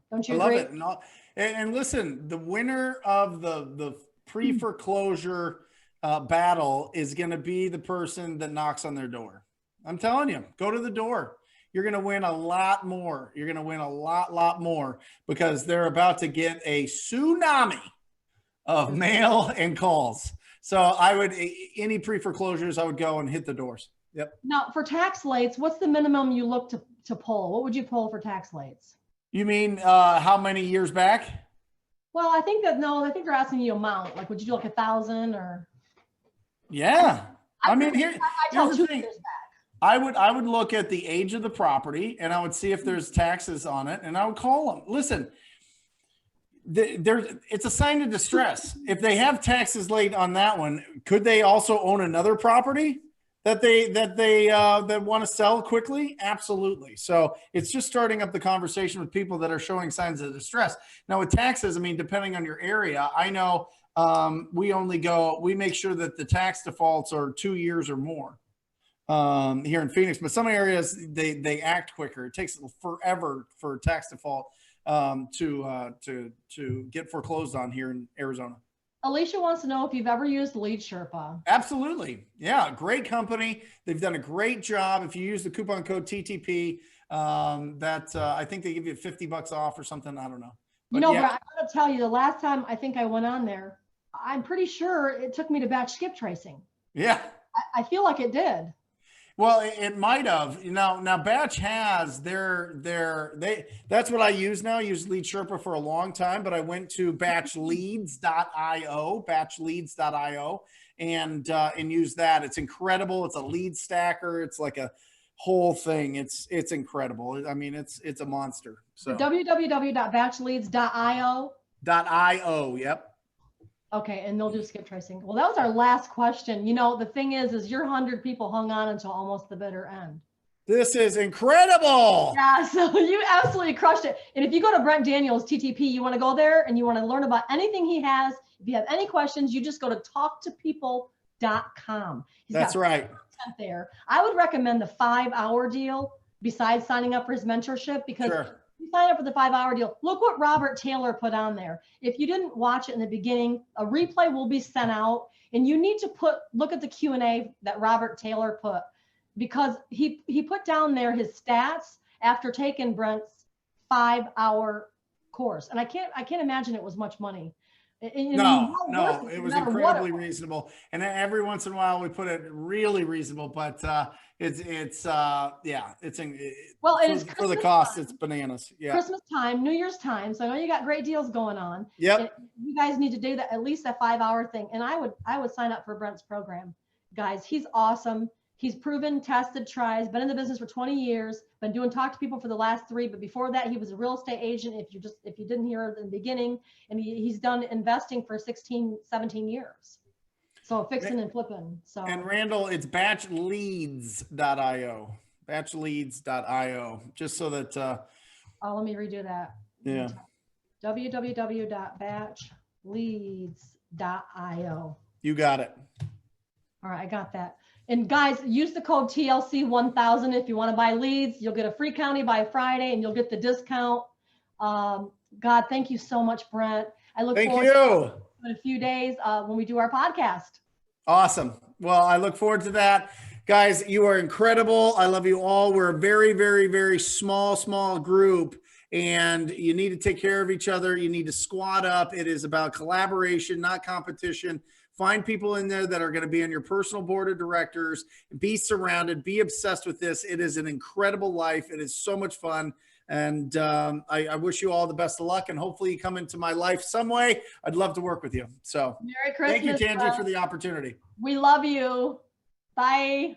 Don't you agree? I love it. And listen, the winner of the pre-foreclosure battle is going to be the person that knocks on their door. I'm telling you, go to the door. You're going to win a lot more. You're going to win a lot more because they're about to get a tsunami of mail and calls. So any pre-foreclosures, I would go and hit the doors. Yep. Now for tax lates, what's the minimum you look to pull? What would you pull for tax lates? You mean how many years back? Well, I think they're asking you amount. Like, would you do like 1,000 or? Yeah. I mean, I tell here's the 2 thing. years back. I would look at the age of the property and I would see if there's taxes on it and I would call them. Listen, it's a sign of distress. If they have taxes late on that one, could they also own another property that that want to sell quickly? Absolutely. So it's just starting up the conversation with people that are showing signs of distress. Now with taxes, I mean, depending on your area, I know we make sure that the tax defaults are 2 years or more here in Phoenix, but some areas they act quicker. It takes forever for a tax default to get foreclosed on here in Arizona. Alicia wants to know if you've ever used Lead Sherpa. Absolutely. Yeah. Great company. They've done a great job. If you use the coupon code TTP, I think they give you $50 off or something. I don't know. But But I gotta tell you, the last time I think I went on there, I'm pretty sure it took me to batch skip tracing. Yeah. I feel like it did. Well, it might have. Now Batch has that's what I use now. I use Lead Sherpa for a long time, but I went to batchleads.io, and use that. It's incredible. It's a lead stacker. It's like a whole thing. It's incredible. I mean, it's a monster. So www.batchleads.io. .io. Yep. Okay, and they'll do skip tracing. Well, that was our last question. The thing is your 100 people hung on until almost the bitter end. This is incredible. Yeah, so you absolutely crushed it. And if you go to Brent Daniels TTP, you want to go there and you want to learn about anything he has. If you have any questions, you just go to talktopeople.com. That's right. There, I would recommend the 5-hour deal besides signing up for his mentorship, because you sign up for the 5-hour deal. Look what Robert Taylor put on there. If you didn't watch it in the beginning, a replay will be sent out, and you need to look at the Q&A that Robert Taylor put, because he put down there his stats after taking Brent's 5-hour course, and I can't imagine it was much money. No, it was incredibly reasonable. And every once in a while we put it really reasonable, but it's for the cost, it's bananas. Yeah. Christmas time, New Year's time. So I know you got great deals going on. Yep. You guys need to do that, at least that 5-hour thing. And I would sign up for Brent's program. Guys, he's awesome. He's proven, tested, tries, been in the business for 20 years, been doing Talk to People for the last 3, but before that, he was a real estate agent. If you didn't hear it in the beginning, and he's done investing for 16, 17 years. So fixing and flipping. So. And Randall, it's batchleads.io, batchleads.io, just so that. Let me redo that. Yeah. www.batchleads.io. You got it. All right, I got that. And guys, use the code TLC1000 if you want to buy leads. You'll get a free county by Friday, and you'll get the discount. God, thank you so much, Brent. I look forward to in a few days when we do our podcast. Awesome. Well, I look forward to that. Guys, you are incredible. I love you all. We're a very, very, very small group, and you need to take care of each other. You need to squad up. It is about collaboration, not competition. Find people in there that are going to be on your personal board of directors. Be surrounded. Be obsessed with this. It is an incredible life. It is so much fun. And I wish you all the best of luck. And hopefully you come into my life some way. I'd love to work with you. So Merry Christmas. Thank you, Tangi, for the opportunity. We love you. Bye.